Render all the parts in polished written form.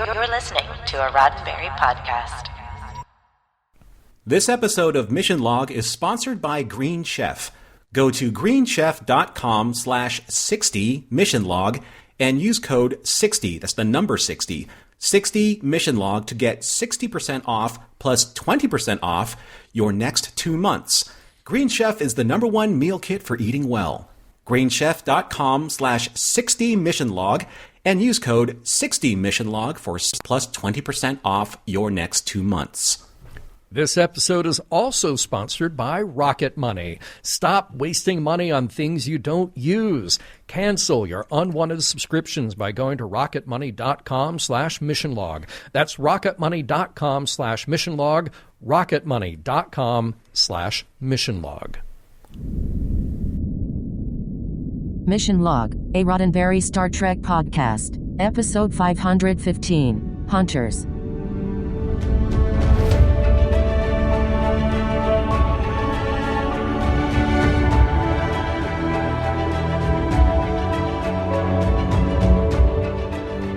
You're listening to a Roddenberry podcast. This episode of Mission Log is sponsored by Green Chef. Go to greenchef.com/60 Mission Log and use code 60, that's the number 60, 60 Mission Log to get 60% off plus 20% off your next 2 months. Green Chef is the #1 meal kit for eating well. greenchef.com/60 Mission Log and use code 60 Mission Log for plus 20% off your next 2 months. This episode is also sponsored by Rocket Money. Stop wasting money on things you don't use. Cancel your unwanted subscriptions by going to rocketmoney.com/missionlog. That's rocketmoney.com/missionlog, rocketmoney.com/missionlog. Mission Log, a Roddenberry Star Trek podcast, episode 515, Hunters.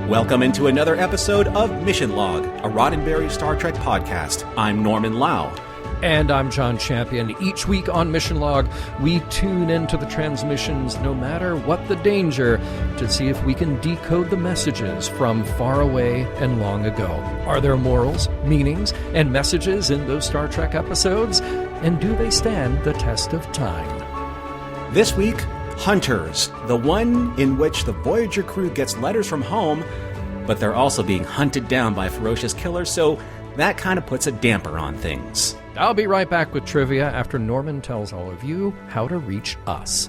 Welcome into another episode of Mission Log, a Roddenberry Star Trek podcast. I'm Norman Lau. And I'm John Champion. Each week on Mission Log, we tune into the transmissions, no matter what the danger, to see if we can decode the messages from far away and long ago. Are there morals, meanings, and messages in those Star Trek episodes? And do they stand the test of time? This week, Hunters, the one in which the Voyager crew gets letters from home, but they're also being hunted down by ferocious killers, so that kind of puts a damper on things. I'll be right back with trivia after Norman tells all of you how to reach us.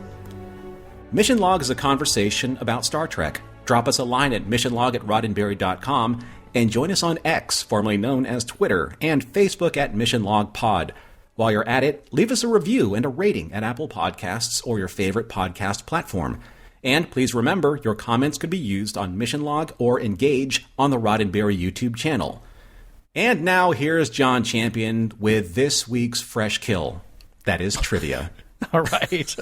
Mission Log is a conversation about Star Trek. Drop us a line at missionlog@roddenberry.com and join us on X, formerly known as Twitter, and Facebook at Mission Log Pod. While you're at it, leave us a review and a rating at Apple Podcasts or your favorite podcast platform. And please remember, your comments could be used on Mission Log or Engage on the Roddenberry YouTube channel. And now here's John Champion with this week's fresh kill. That is trivia. All right.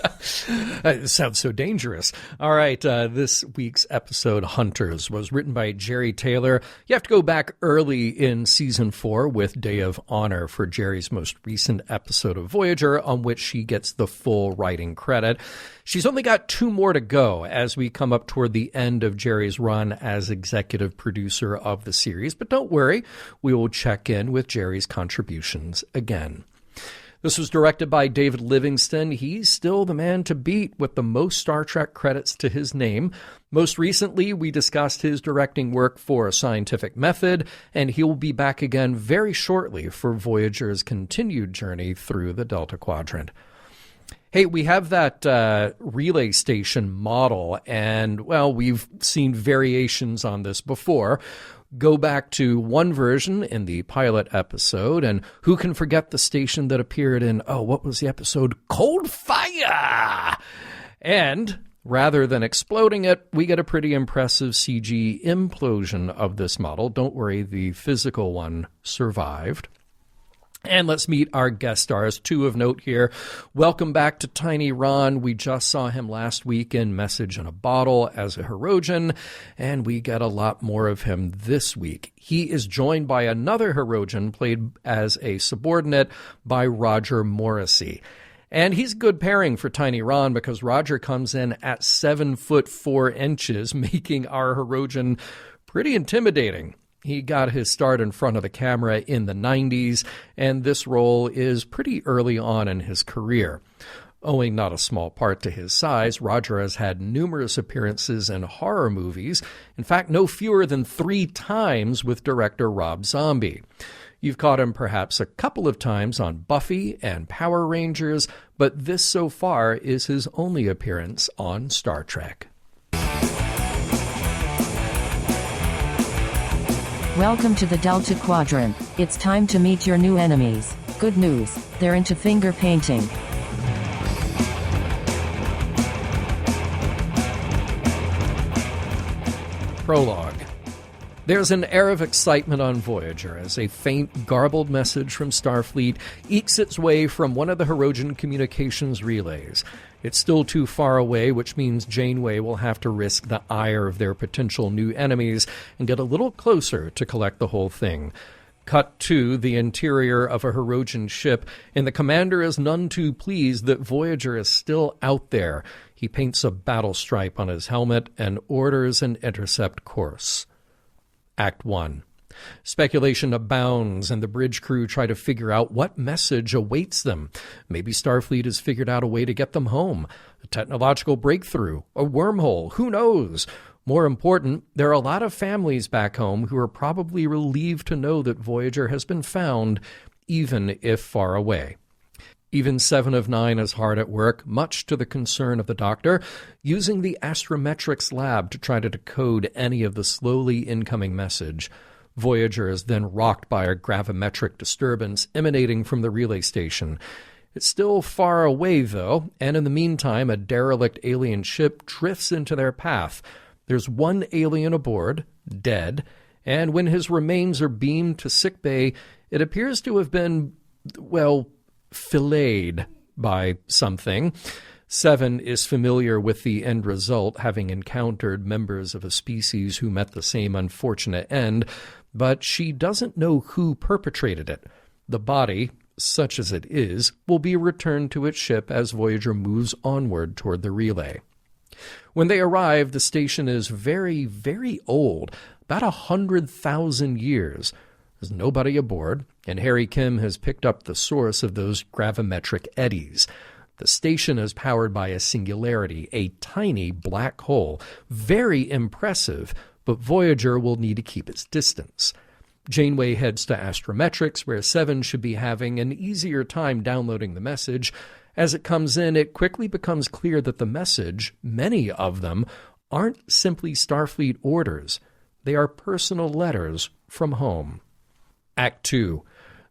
It sounds so dangerous. All right. This week's episode, Hunters, was written by Jerry Taylor. You have to go back early in season 4 with Day of Honor for Jerry's most recent episode of Voyager, on which she gets the full writing credit. She's only got 2 more to go as we come up toward the end of Jerry's run as executive producer of the series. But don't worry, we will check in with Jerry's contributions again. This was directed by David Livingston. He's still the man to beat with the most Star Trek credits to his name. Most recently, we discussed his directing work for Scientific Method, and he will be back again very shortly for Voyager's continued journey through the Delta Quadrant. Hey, we have that relay station model, and, well, we've seen variations on this before. Go back to one version in the pilot episode, and who can forget the station that appeared in, what was the episode? Cold Fire! And rather than exploding it, we get a pretty impressive CG implosion of this model. Don't worry, the physical one survived. And let's meet our guest stars, 2 of note here. Welcome back to Tiny Ron. We just saw him last week in Message in a Bottle as a Hirogen, and we get a lot more of him this week. He is joined by another Hirogen played as a subordinate by Roger Morrissey. And he's a good pairing for Tiny Ron because Roger comes in at 7 foot 4 inches, making our Hirogen pretty intimidating. He got his start in front of the camera in the 90s, and this role is pretty early on in his career. Owing not a small part to his size, Roger has had numerous appearances in horror movies, in fact, no fewer than 3 times with director Rob Zombie. You've caught him perhaps a couple of times on Buffy and Power Rangers, but this so far is his only appearance on Star Trek. Welcome to the Delta Quadrant. It's time to meet your new enemies. Good news, they're into finger painting. Prologue. There's an air of excitement on Voyager as a faint, garbled message from Starfleet ekes its way from one of the Hirogen communications relays. It's still too far away, which means Janeway will have to risk the ire of their potential new enemies and get a little closer to collect the whole thing. Cut to the interior of a Hirogen ship, and the commander is none too pleased that Voyager is still out there. He paints a battle stripe on his helmet and orders an intercept course. Act 1. Speculation abounds, and the bridge crew try to figure out what message awaits them. Maybe Starfleet has figured out a way to get them home. A technological breakthrough, a wormhole, who knows? More important, there are a lot of families back home who are probably relieved to know that Voyager has been found, even if far away. Even 7 of 9 is hard at work, much to the concern of the Doctor, using the astrometrics lab to try to decode any of the slowly incoming message. Voyager is then rocked by a gravimetric disturbance emanating from the relay station. It's still far away, though, and in the meantime, a derelict alien ship drifts into their path. There's one alien aboard, dead, and when his remains are beamed to sickbay, it appears to have been, well, filleted by something. 7 is familiar with the end result, having encountered members of a species who met the same unfortunate end, but she doesn't know who perpetrated it. The body, such as it is, will be returned to its ship as Voyager moves onward toward the relay. When they arrive, the station is very, very old, about 100,000 years. There's nobody aboard, and Harry Kim has picked up the source of those gravimetric eddies. The station is powered by a singularity, a tiny black hole. Very impressive, but Voyager will need to keep its distance. Janeway heads to astrometrics, where 7 should be having an easier time downloading the message. As it comes in, it quickly becomes clear that the message, many of them, aren't simply Starfleet orders. They are personal letters from home. Act 2.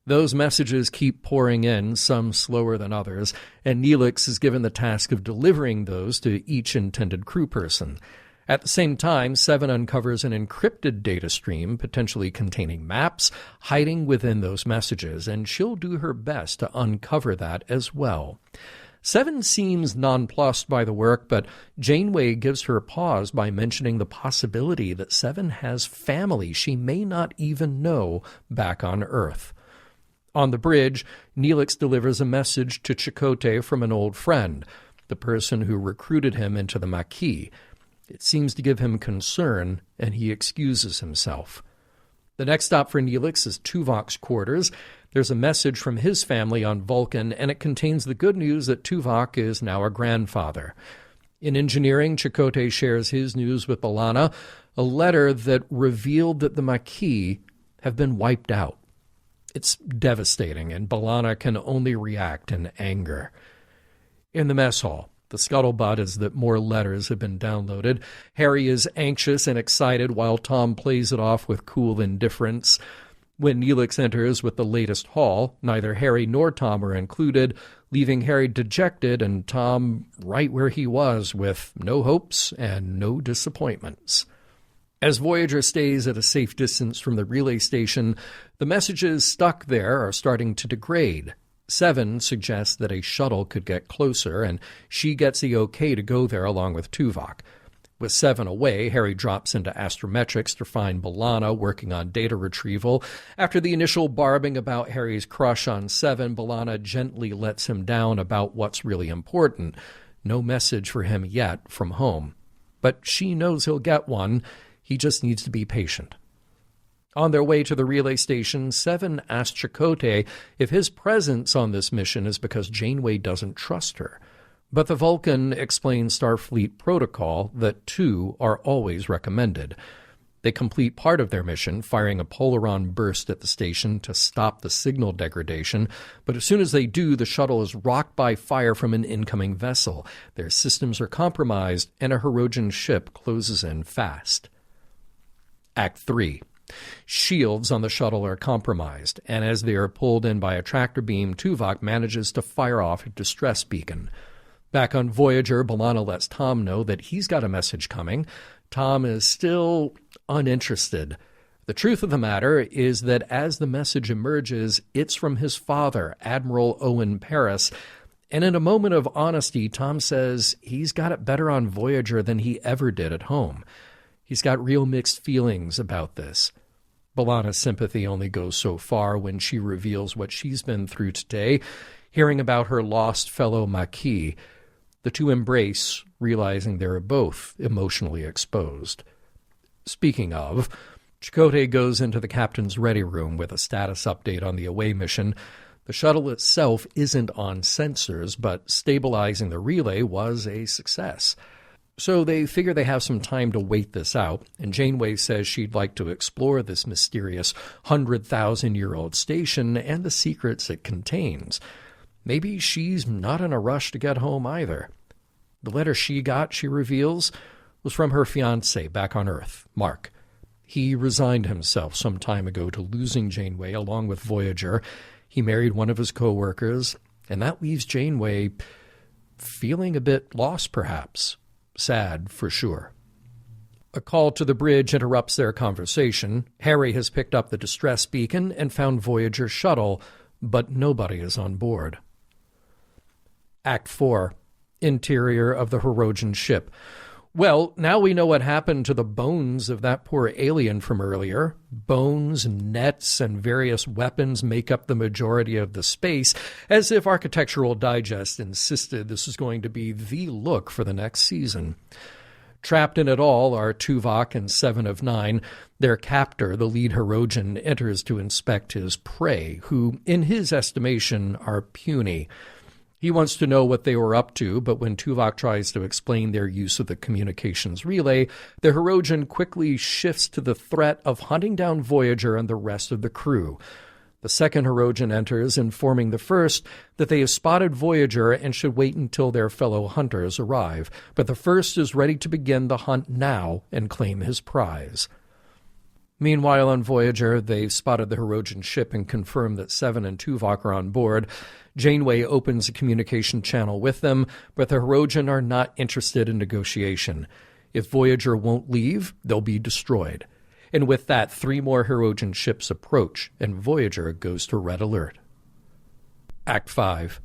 Those messages keep pouring in, some slower than others, and Neelix is given the task of delivering those to each intended crew person. At the same time, 7 uncovers an encrypted data stream, potentially containing maps, hiding within those messages, and she'll do her best to uncover that as well. 7 seems nonplussed by the work, but Janeway gives her pause by mentioning the possibility that 7 has family she may not even know back on Earth. On the bridge, Neelix delivers a message to Chakotay from an old friend, the person who recruited him into the Maquis. It seems to give him concern, and he excuses himself. The next stop for Neelix is Tuvok's quarters. There's a message from his family on Vulcan, and it contains the good news that Tuvok is now a grandfather. In engineering, Chakotay shares his news with B'Elanna, a letter that revealed that the Maquis have been wiped out. It's devastating, and B'Elanna can only react in anger. In the mess hall, the scuttlebutt is that more letters have been downloaded. Harry is anxious and excited while Tom plays it off with cool indifference. When Neelix enters with the latest haul, neither Harry nor Tom are included, leaving Harry dejected and Tom right where he was with no hopes and no disappointments. As Voyager stays at a safe distance from the relay station, the messages stuck there are starting to degrade. 7 suggests that a shuttle could get closer, and she gets the okay to go there along with Tuvok. With 7 away, Harry drops into astrometrics to find B'Elanna working on data retrieval. After the initial barbing about Harry's crush on 7, B'Elanna gently lets him down about what's really important. No message for him yet from home. But she knows he'll get one. He just needs to be patient. On their way to the relay station, 7 asks Chakotay if his presence on this mission is because Janeway doesn't trust her. But the Vulcan explains Starfleet protocol that 2 are always recommended. They complete part of their mission, firing a Polaron burst at the station to stop the signal degradation, but as soon as they do, the shuttle is rocked by fire from an incoming vessel. Their systems are compromised, and a Hirogen ship closes in fast. Act 3. Shields on the shuttle are compromised, and as they are pulled in by a tractor beam, Tuvok manages to fire off a distress beacon. Back on Voyager, B'Elanna lets Tom know that he's got a message coming. Tom is still uninterested. The truth of the matter is that as the message emerges, it's from his father, Admiral Owen Paris, and in a moment of honesty, Tom says he's got it better on Voyager than he ever did at home. He's got real mixed feelings about this. B'Elanna's sympathy only goes so far when she reveals what she's been through today, hearing about her lost fellow Maquis. The two embrace, realizing they're both emotionally exposed. Speaking of, Chakotay goes into the captain's ready room with a status update on the away mission. The shuttle itself isn't on sensors, but stabilizing the relay was a success. So they figure they have some time to wait this out, and Janeway says she'd like to explore this mysterious 100,000-year-old station and the secrets it contains. Maybe she's not in a rush to get home either. The letter she got, she reveals, was from her fiancé back on Earth, Mark. He resigned himself some time ago to losing Janeway along with Voyager. He married one of his co-workers, and that leaves Janeway feeling a bit lost, perhaps. Sad, for sure. A call to the bridge interrupts their conversation. Harry has picked up the distress beacon and found Voyager's shuttle, but nobody is on board. Act 4. Interior of the Herodian ship. Well, now we know what happened to the bones of that poor alien from earlier. Bones, nets, and various weapons make up the majority of the space, as if Architectural Digest insisted this is going to be the look for the next season. Trapped in it all are Tuvok and 7 of 9. Their captor, the lead Herodian, enters to inspect his prey, who, in his estimation, are puny. He wants to know what they were up to, but when Tuvok tries to explain their use of the communications relay, the Herodian quickly shifts to the threat of hunting down Voyager and the rest of the crew. The second Herodian enters, informing the first that they have spotted Voyager and should wait until their fellow hunters arrive, but the first is ready to begin the hunt now and claim his prize. Meanwhile, on Voyager, they've spotted the Herodian ship and confirmed that 7 and Tuvok are on board. Janeway opens a communication channel with them, but the Herodian are not interested in negotiation. If Voyager won't leave, they'll be destroyed. And with that, 3 more Herodian ships approach, and Voyager goes to red alert. Act 5.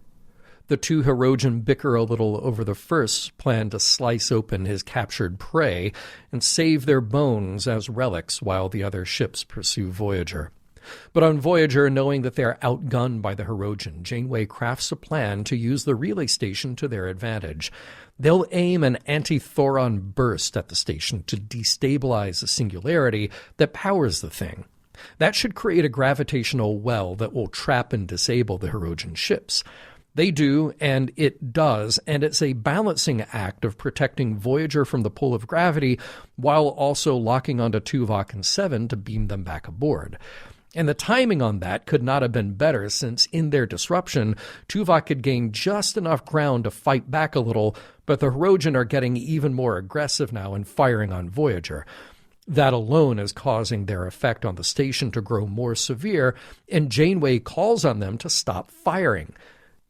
The 2 Herodian bicker a little over the first's plan to slice open his captured prey and save their bones as relics while the other ships pursue Voyager. But on Voyager, knowing that they're outgunned by the Herodian, Janeway crafts a plan to use the relay station to their advantage. They'll aim an anti-Thoron burst at the station to destabilize the singularity that powers the thing. That should create a gravitational well that will trap and disable the Herodian ships. They do, and it does, and it's a balancing act of protecting Voyager from the pull of gravity while also locking onto Tuvok and 7 to beam them back aboard. And the timing on that could not have been better, since in their disruption, Tuvok had gained just enough ground to fight back a little, but the Herodian are getting even more aggressive now and firing on Voyager. That alone is causing their effect on the station to grow more severe, and Janeway calls on them to stop firing.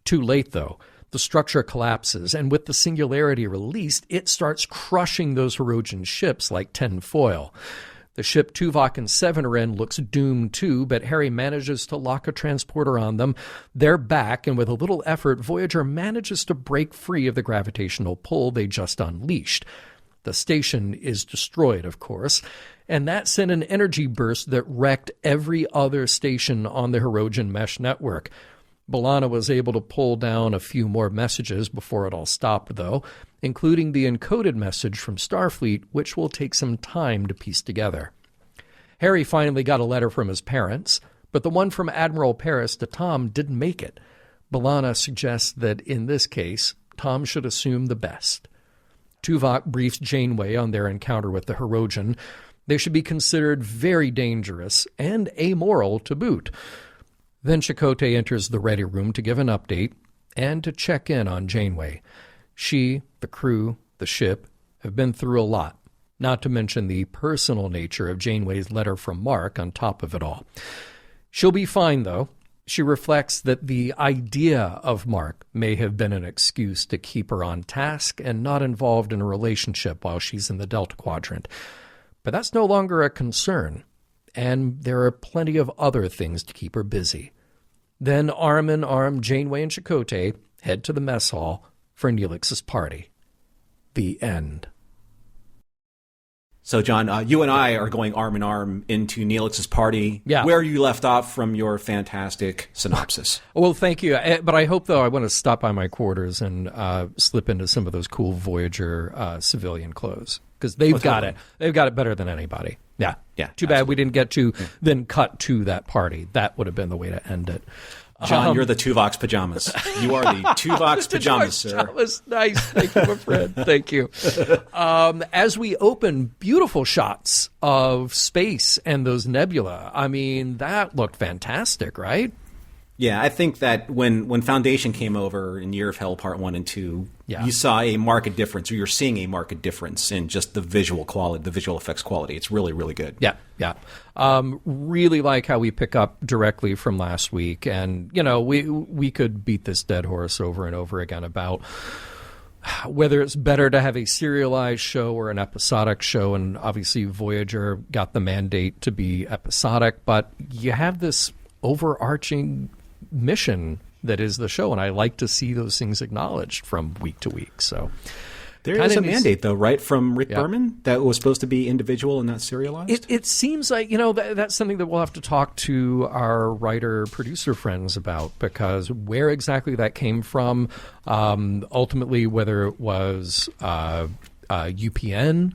Too late, though. The structure collapses, and with the singularity released, it starts crushing those Herodian ships like tin foil. The ship Tuvok and 7 are in looks doomed too, but Harry manages to lock a transporter on them. They're back, and with a little effort, Voyager manages to break free of the gravitational pull they just unleashed. The station is destroyed, of course, and that sent an energy burst that wrecked every other station on the Herodian mesh network. B'Elanna was able to pull down a few more messages before it all stopped, though, including the encoded message from Starfleet, which will take some time to piece together. Harry finally got a letter from his parents, but the one from Admiral Paris to Tom didn't make it. B'Elanna suggests that in this case, Tom should assume the best. Tuvok briefs Janeway on their encounter with the Herodian. They should be considered very dangerous and amoral to boot. Then Chakotay enters the ready room to give an update and to check in on Janeway. She, the crew, the ship, have been through a lot, not to mention the personal nature of Janeway's letter from Mark on top of it all. She'll be fine, though. She reflects that the idea of Mark may have been an excuse to keep her on task and not involved in a relationship while she's in the Delta Quadrant. But that's no longer a concern. And there are plenty of other things to keep her busy. Then arm in arm, Janeway and Chakotay head to the mess hall for Neelix's party. The end. So, John, you and I are going arm in arm into Neelix's party. Yeah. Where you left off from your fantastic synopsis. Well, thank you. But I hope, though, I want to stop by my quarters and slip into some of those cool Voyager civilian clothes. Because they've got it. They've got it better than anybody. Yeah. Yeah. Too bad we didn't get to then cut to that party. That would have been the way to end it. John, you're the Tuvok's pajamas. You are the Tuvok's pajamas, sir. Pajamas. Nice. Thank you, my friend. Thank you. As we open, beautiful shots of space and those nebula. I mean, that looked fantastic, right? Yeah, I think that when Foundation came over in Year of Hell Part 1 and 2, you saw a marked difference, or you're seeing a marked difference in just the visual quality, the visual effects quality. It's really, really good. Yeah. Really like how we pick up directly from last week. And, we could beat this dead horse over and over again about whether it's better to have a serialized show or an episodic show. And obviously Voyager got the mandate to be episodic, but you have this overarching mission that is the show, and I like to see those things acknowledged from week to week. So there is a mandate, though, right, from Rick Berman that was supposed to be individual and not serialized? It seems like, that's something that we'll have to talk to our writer-producer friends about, because where exactly that came from, ultimately, whether it was UPN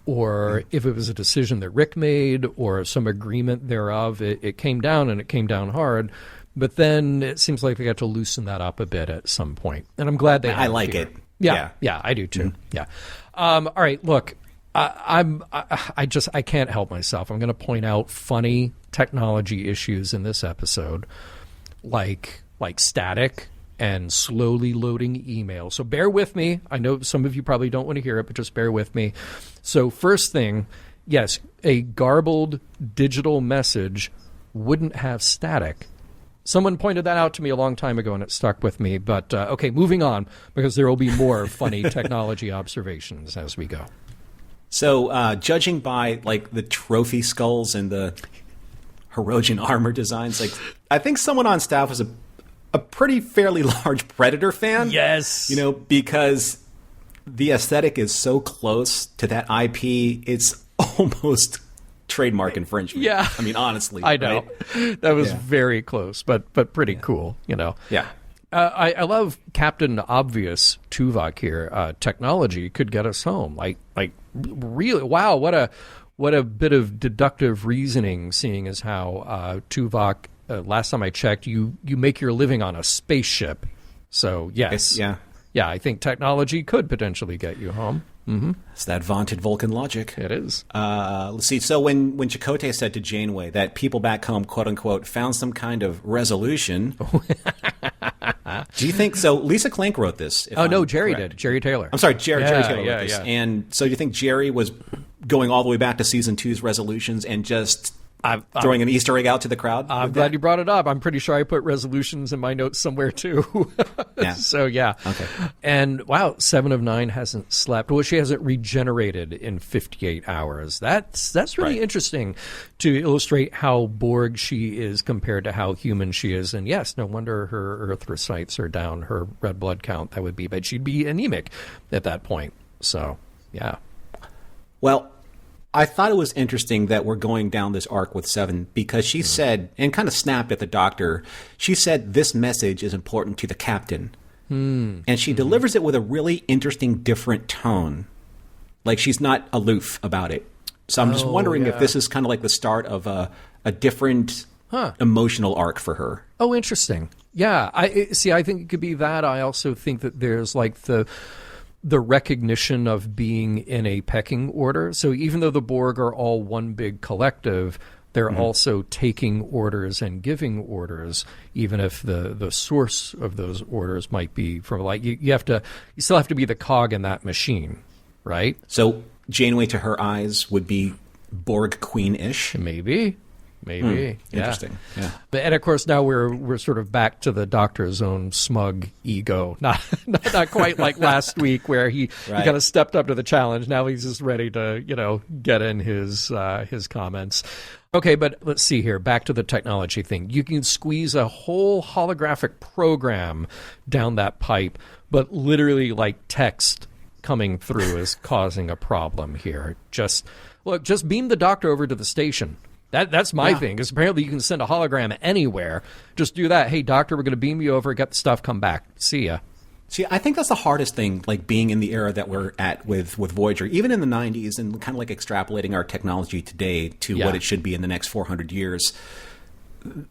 or if it was a decision that Rick made or some agreement thereof, it came down, and it came down hard. But then it seems like they got to loosen that up a bit at some point. And I'm glad they have. I like here. it. Yeah, I do too. Mm-hmm. Yeah. All right, look, I can't help myself. I'm going to point out funny technology issues in this episode, like static and slowly loading email. So bear with me. I know some of you probably don't want to hear it, but just bear with me. So first thing, yes, a garbled digital message wouldn't have static. Someone pointed that out to me a long time ago, and it stuck with me. But, okay, moving on, because there will be more funny technology observations as we go. So, judging by, the trophy skulls and the Hirogen armor designs, I think someone on staff was a pretty fairly large Predator fan. Yes. Because the aesthetic is so close to that IP, it's almost trademark infringement. Yeah. I mean, honestly. I know. Right? That was very close, but pretty cool, Yeah. I love Captain Obvious Tuvok here. Technology could get us home. Really, wow, what a bit of deductive reasoning, seeing as how Tuvok, last time I checked, you make your living on a spaceship. So, yes. Yeah. Yeah, I think technology could potentially get you home. Mm-hmm. It's that vaunted Vulcan logic. It is. Let's see. So when Chakotay said to Janeway that people back home, quote unquote, found some kind of resolution, do you think so? Lisa Clank wrote this. No, Jerry did. Jerry Taylor. I'm sorry, Jerry Taylor wrote this. Yeah. And so you think Jerry was going all the way back to season 2's resolutions and just throwing an Easter egg out to the crowd? I'm glad you brought it up. I'm pretty sure I put resolutions in my notes somewhere, too. Yeah. So, yeah. Okay. And, wow, 7 of 9 hasn't slept. Well, she hasn't regenerated in 58 hours. That's really interesting to illustrate how Borg she is compared to how human she is. And, yes, no wonder her erythrocytes are down, her red blood count, that would be. But she'd be anemic at that point. So, yeah. Well, I thought it was interesting that we're going down this arc with 7 because she said, and kind of snapped at the Doctor, she said this message is important to the captain. And she delivers it with a really interesting, different tone. Like she's not aloof about it. So I'm just wondering if this is kind of like the start of a different emotional arc for her. Oh, interesting. Yeah. I think it could be that. I also think that there's like the recognition of being in a pecking order. So even though the Borg are all one big collective, they're also taking orders and giving orders, even if the source of those orders might be from you still have to be the cog in that machine, right? So Janeway to her eyes would be Borg Queen-ish. Maybe. Maybe. Yeah. Interesting. Yeah. And of course, now we're sort of back to the Doctor's own smug ego. Not quite like last week where he kind of stepped up to the challenge. Now he's just ready to, get in his comments. Okay, but let's see here. Back to the technology thing. You can squeeze a whole holographic program down that pipe, but literally like text coming through is causing a problem here. Just beam the Doctor over to the station. That's my thing, because apparently you can send a hologram anywhere. Just do that. Hey, Doctor, we're going to beam you over, get the stuff, come back. See ya. See, I think that's the hardest thing, like being in the era that we're at with Voyager, even in the 90s, and kind of like extrapolating our technology today to what it should be in the next 400 years.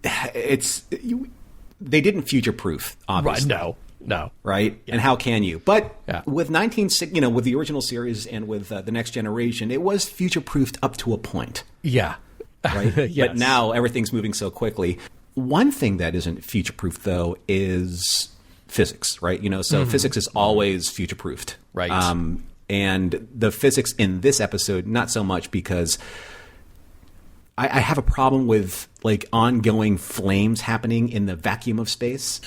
They didn't future-proof, obviously. No. Right? Yeah. And how can you? But with with the original series and with the Next Generation, it was future-proofed up to a point. Yeah. Right? Yes. But now everything's moving so quickly. One thing that isn't future-proof, though, is physics, right? So physics is always future-proofed. Right. And the physics in this episode, not so much, because I have a problem with like ongoing flames happening in the vacuum of space.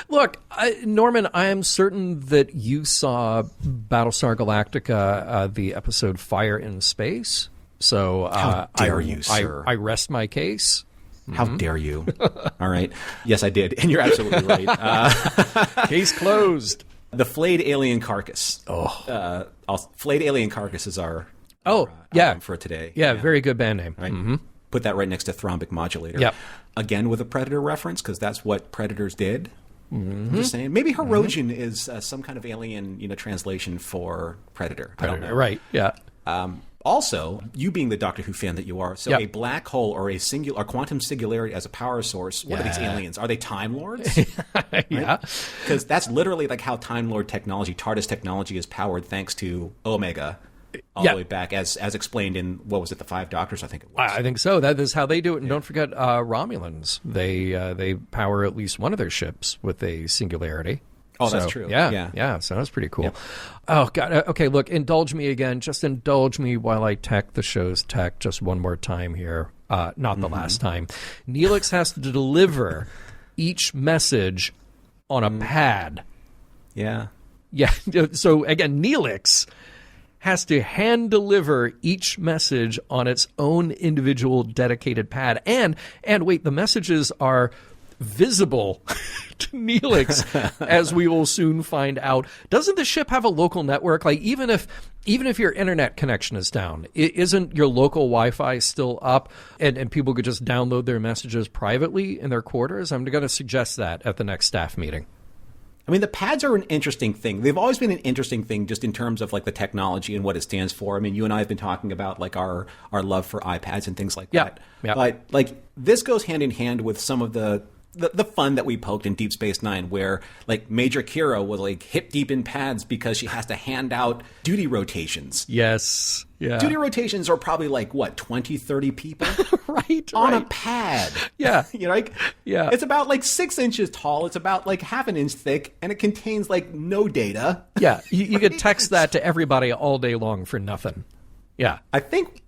Look, Norman, I am certain that you saw Battlestar Galactica, the episode Fire in Space. So how dare you, sir? I rest my case. How dare you? All right. Yes, I did. And you're absolutely right. Case closed. The flayed alien carcass. Flayed alien carcass is our for today. Yeah, very good band name. Right? Mm-hmm. Put that right next to Thrombic Modulator. Yep. Again with a Predator reference, because that's what Predators did. I'm just saying. Maybe Herosian is some kind of alien translation for Predator. I don't know. Right, yeah. Also, you being the Doctor Who fan that you are, so a black hole or a quantum singularity as a power source, what are these aliens? Are they Time Lords? Yeah. Because that's literally like how Time Lord technology, TARDIS technology, is powered thanks to Omega all the way back, as explained in, what was it, the Five Doctors, I think it was. I think so. That is how they do it. And don't forget Romulans. They power at least one of their ships with a singularity. Oh, that's true. Yeah. So that's pretty cool. Yep. Oh, God. Okay, look, indulge me again. Just indulge me while I tech the show's tech just one more time here. Not the last time. Neelix has to deliver each message on a pad. Yeah. Yeah. So, again, Neelix has to hand deliver each message on its own individual dedicated pad. And wait, the messages are visible to Neelix, as we will soon find out. Doesn't the ship have a local network? Like, even if your internet connection is down, isn't your local Wi-Fi still up, and people could just download their messages privately in their quarters? I'm going to suggest that at the next staff meeting. I mean, the pads are an interesting thing. They've always been an interesting thing just in terms of like the technology and what it stands for. I mean, you and I have been talking about like our love for iPads and things like that. Yeah. But like this goes hand in hand with some of the fun that we poked in Deep Space Nine, where like Major Kira was like hip deep in pads because she has to hand out duty rotations. Yes. Yeah. Duty rotations are probably like, what, 20, 30 people? right. On a pad. Yeah. Yeah. It's about like 6 inches tall. It's about like half an inch thick, and it contains like no data. Yeah. You could text that to everybody all day long for nothing. Yeah. I think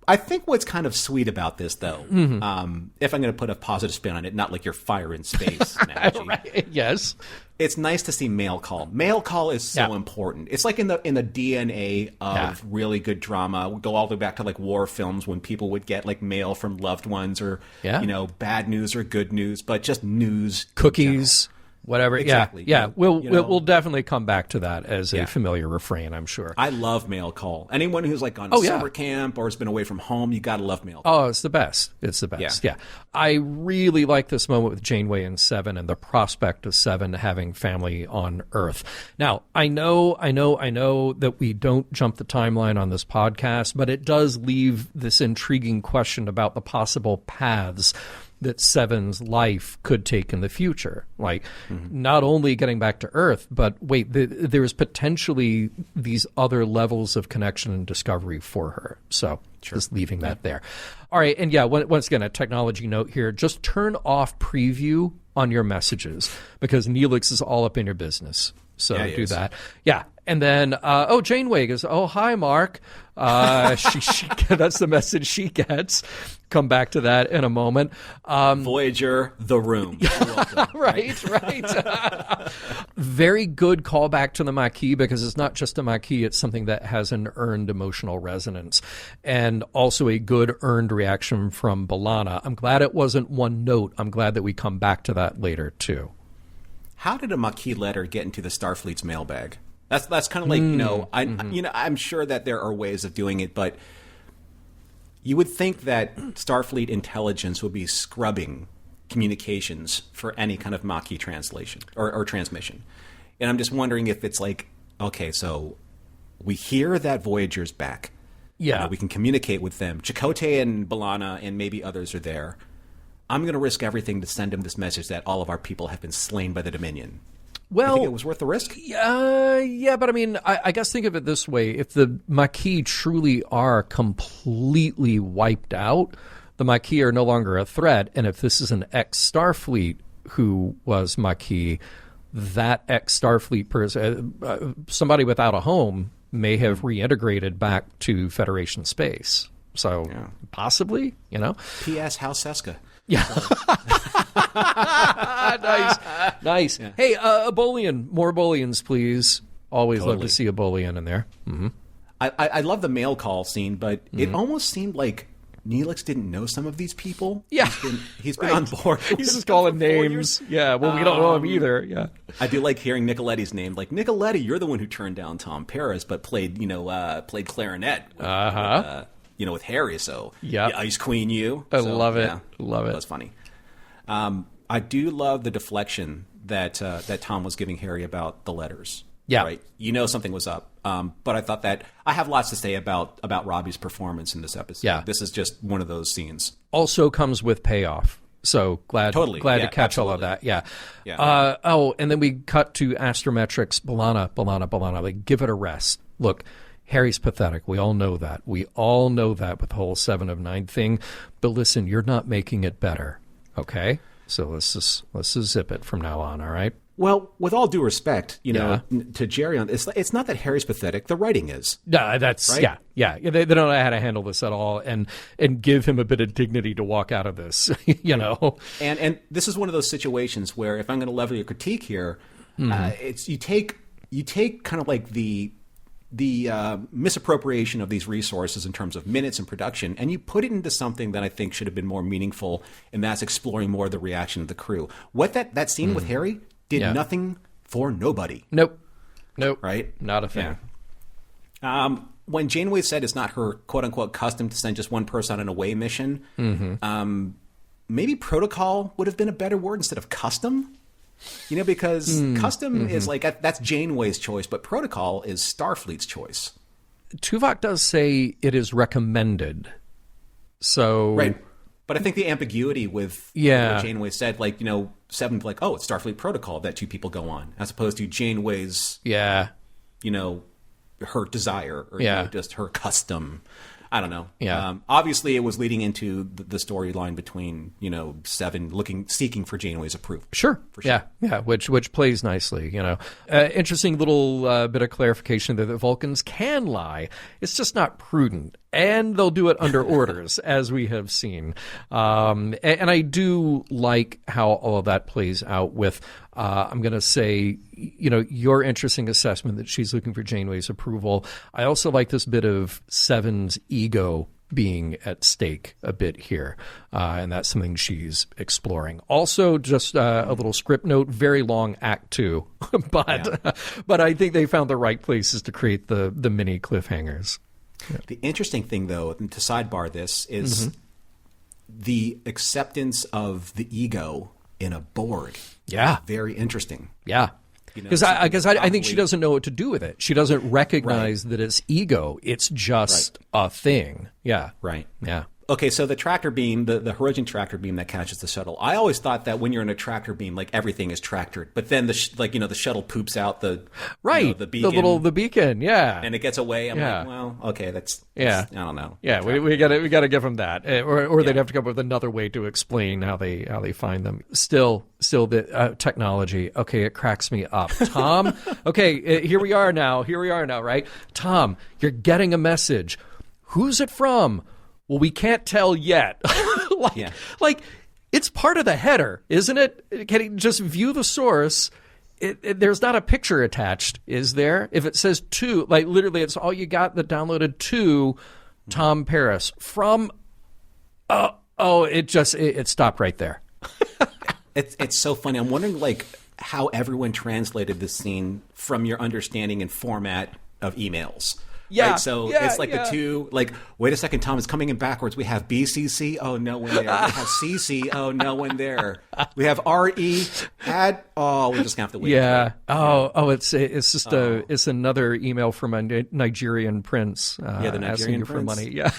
what's kind of sweet about this, though, if I'm going to put a positive spin on it, not like your Fire in Space analogy. Right. Yes. It's nice to see mail call. Mail call is so important. It's like in the DNA of really good drama. We go all the way back to like war films when people would get like mail from loved ones or bad news or good news, but just news, cookies. Whatever. Exactly. Yeah. We'll definitely come back to that as a familiar refrain, I'm sure. I love mail call. Anyone who's like on summer camp or has been away from home, you got to love mail call. Oh, it's the best. It's the best. Yeah. I really like this moment with Janeway and Seven and the prospect of Seven having family on Earth. Now, I know that we don't jump the timeline on this podcast, but it does leave this intriguing question about the possible paths that Seven's life could take in the future. Like, not only getting back to Earth, but wait, there's potentially these other levels of connection and discovery for her. So just leaving that there. All right, and once again, a technology note here, just turn off preview on your messages, because Neelix is all up in your business. So Yeah, he do is. that. Yeah. And then, Janeway goes, "Oh, hi, Mark." She that's the message she gets. Come back to that in a moment. Voyager, the room. Welcome. Right. Very good callback to the Maquis, because it's not just a Maquis, it's something that has an earned emotional resonance, and also a good earned reaction from B'Elanna. I'm glad it wasn't one note. I'm glad that we come back to that later, too. How did a Maquis letter get into the Starfleet's mailbag? That's kind of like, I'm sure that there are ways of doing it, but you would think that Starfleet intelligence would be scrubbing communications for any kind of Maquis translation or transmission. And I'm just wondering if it's like, okay, so we hear that Voyager's back. Yeah. We can communicate with them. Chakotay and B'Elanna and maybe others are there. I'm going to risk everything to send them this message that all of our people have been slain by the Dominion. Well, You think it was worth the risk? Yeah, but I mean, I guess think of it this way. If the Maquis truly are completely wiped out, the Maquis are no longer a threat. And if this is an ex-Starfleet who was Maquis, that ex-Starfleet person, somebody without a home, may have reintegrated back to Federation space. So possibly, P.S. How's Seska? Yeah. Nice. Yeah. Hey, Ebolian. More Ebolians, please. Always love to see Ebolian in there. Mm-hmm. I love the mail call scene, but it almost seemed like Neelix didn't know some of these people. Yeah. He's been on board. He's just calling names. Yeah, well, we don't know him either. Yeah. I do like hearing Nicoletti's name. Like, Nicoletti, you're the one who turned down Tom Paris, but played clarinet. With Harry, so Ice Queen, you. I love it. Love it. That's funny. I do love the deflection that Tom was giving Harry about the letters. Yeah. Right. Something was up. But I thought that I have lots to say about Robbie's performance in this episode. Yeah. This is just one of those scenes. Also comes with payoff. So glad to catch all of that. Yeah. And then we cut to Astrometrics. B'Elanna. Like, give it a rest. Look, Harry's pathetic. We all know that. We all know that with the whole 7 of 9 thing. But listen, you're not making it better. Okay? So let's just zip it from now on, all right? Well, with all due respect, to Jerry, it's not that Harry's pathetic. The writing is. Yeah, that's right? Yeah. They don't know how to handle this at all, and give him a bit of dignity to walk out of this. And this is one of those situations where, if I'm going to level your critique here, it's you take kind of like the misappropriation of these resources in terms of minutes and production, and you put it into something that I think should have been more meaningful, and that's exploring more of the reaction of the crew. What that scene with Harry did nothing for nobody. Nope. Right? Not a thing. Yeah. When Janeway said it's not her quote-unquote custom to send just one person on an away mission, maybe protocol would have been a better word instead of custom. Because custom is like, that's Janeway's choice, but protocol is Starfleet's choice. Tuvok does say it is recommended. So right. But I think the ambiguity with what Janeway said, 7, like, oh, it's Starfleet protocol that 2 people go on, as opposed to Janeway's, her desire or just her custom. I don't know. Yeah. Obviously, it was leading into the storyline between 7 seeking for Janeway's approval. Sure. Yeah. Which plays nicely. Interesting little bit of clarification that the Vulcans can lie. It's just not prudent, and they'll do it under orders, as we have seen. And I do like how all of that plays out with. I'm going to say, your interesting assessment that she's looking for Janeway's approval. I also like this bit of Seven's ego being at stake a bit here, and that's something she's exploring. Also, just a little script note, very long Act 2, but I think they found the right places to create the mini cliffhangers. Yeah. The interesting thing, though, and to sidebar this, is the acceptance of the ego in a Borg. Yeah. Very interesting. Yeah. Because I think she doesn't know what to do with it. She doesn't recognize that it's ego. It's just a thing. Yeah. Right. Yeah. Okay, so the tractor beam, the Hirogen tractor beam that catches the shuttle. I always thought that when you're in a tractor beam, like everything is tractored, but then the shuttle poops out the the beacon, the beacon, yeah, and it gets away. I'm like, well, okay, that's I don't know. Yeah, we got to give them that, or they'd have to come up with another way to explain how they find them. Still the technology. Okay, it cracks me up. Tom, okay, here we are now, right? Tom, you're getting a message. Who's it from? Well, we can't tell yet. Like, it's part of the header, isn't it? Can you just view the source? There's not a picture attached, is there? If it says to, like literally it's all you got that downloaded to Tom Paris from, it stopped right there. It's so funny. I'm wondering like how everyone translated this scene from your understanding and format of emails. Yeah. Right? So it's like the two, like, wait a second, Tom, it's coming in backwards. We have BCC. Oh, no one there. We have CC. Oh, no one there. We have RE. Add. Oh, we're just going to have to wait. Yeah. It's just it's another email from a Nigerian prince. The Nigerian asking you prince. for money. Yeah.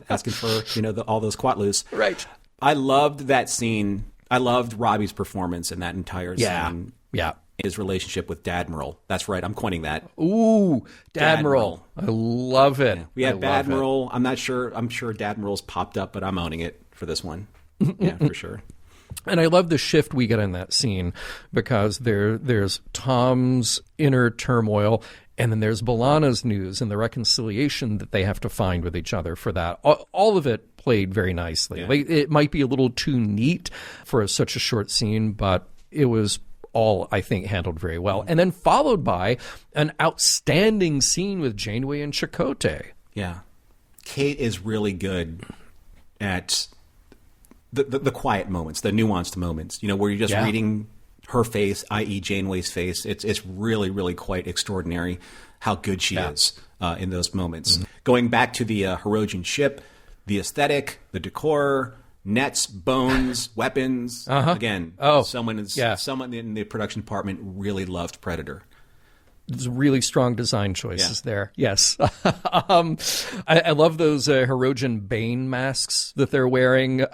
Asking for, all those quatloos. Right. I loved that scene. I loved Robbie's performance in that entire scene. Yeah. His relationship with Dadmiral. That's right. I'm coining that. Ooh, Dadmiral. I love it. Yeah. We have Badmiral. I'm not sure. I'm sure Dadmiral's popped up, but I'm owning it for this one. Yeah, for sure. And I love the shift we get in that scene because there's Tom's inner turmoil, and then there's B'Elanna's news and the reconciliation that they have to find with each other for that. All of it played very nicely. Yeah. Like, it might be a little too neat for such a short scene, but it was all, I think, handled very well. And then followed by an outstanding scene with Janeway and Chakotay. Yeah. Kate is really good at the quiet moments, the nuanced moments, where you're just reading her face, i.e. Janeway's face. It's really, really quite extraordinary how good she is in those moments. Mm-hmm. Going back to the Hirogen ship, the aesthetic, the decor, nets, bones, weapons. Again, someone in the production department really loved Predator. There's really strong design choices there. Yes. I love those Hirogen Bane masks that they're wearing.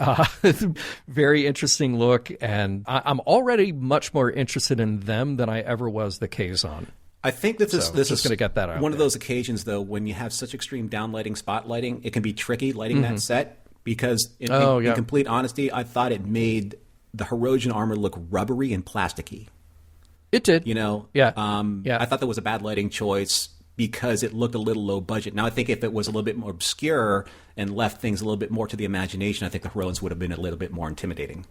Very interesting look. And I'm already much more interested in them than I ever was the Kazon. I think that this is going to get that out one of those occasions, though, when you have such extreme downlighting, spotlighting, it can be tricky lighting that set. Because in complete honesty, I thought it made the Hirogen armor look rubbery and plasticky. It did. I thought that was a bad lighting choice because it looked a little low budget. Now, I think if it was a little bit more obscure and left things a little bit more to the imagination, I think the Hirogens would have been a little bit more intimidating.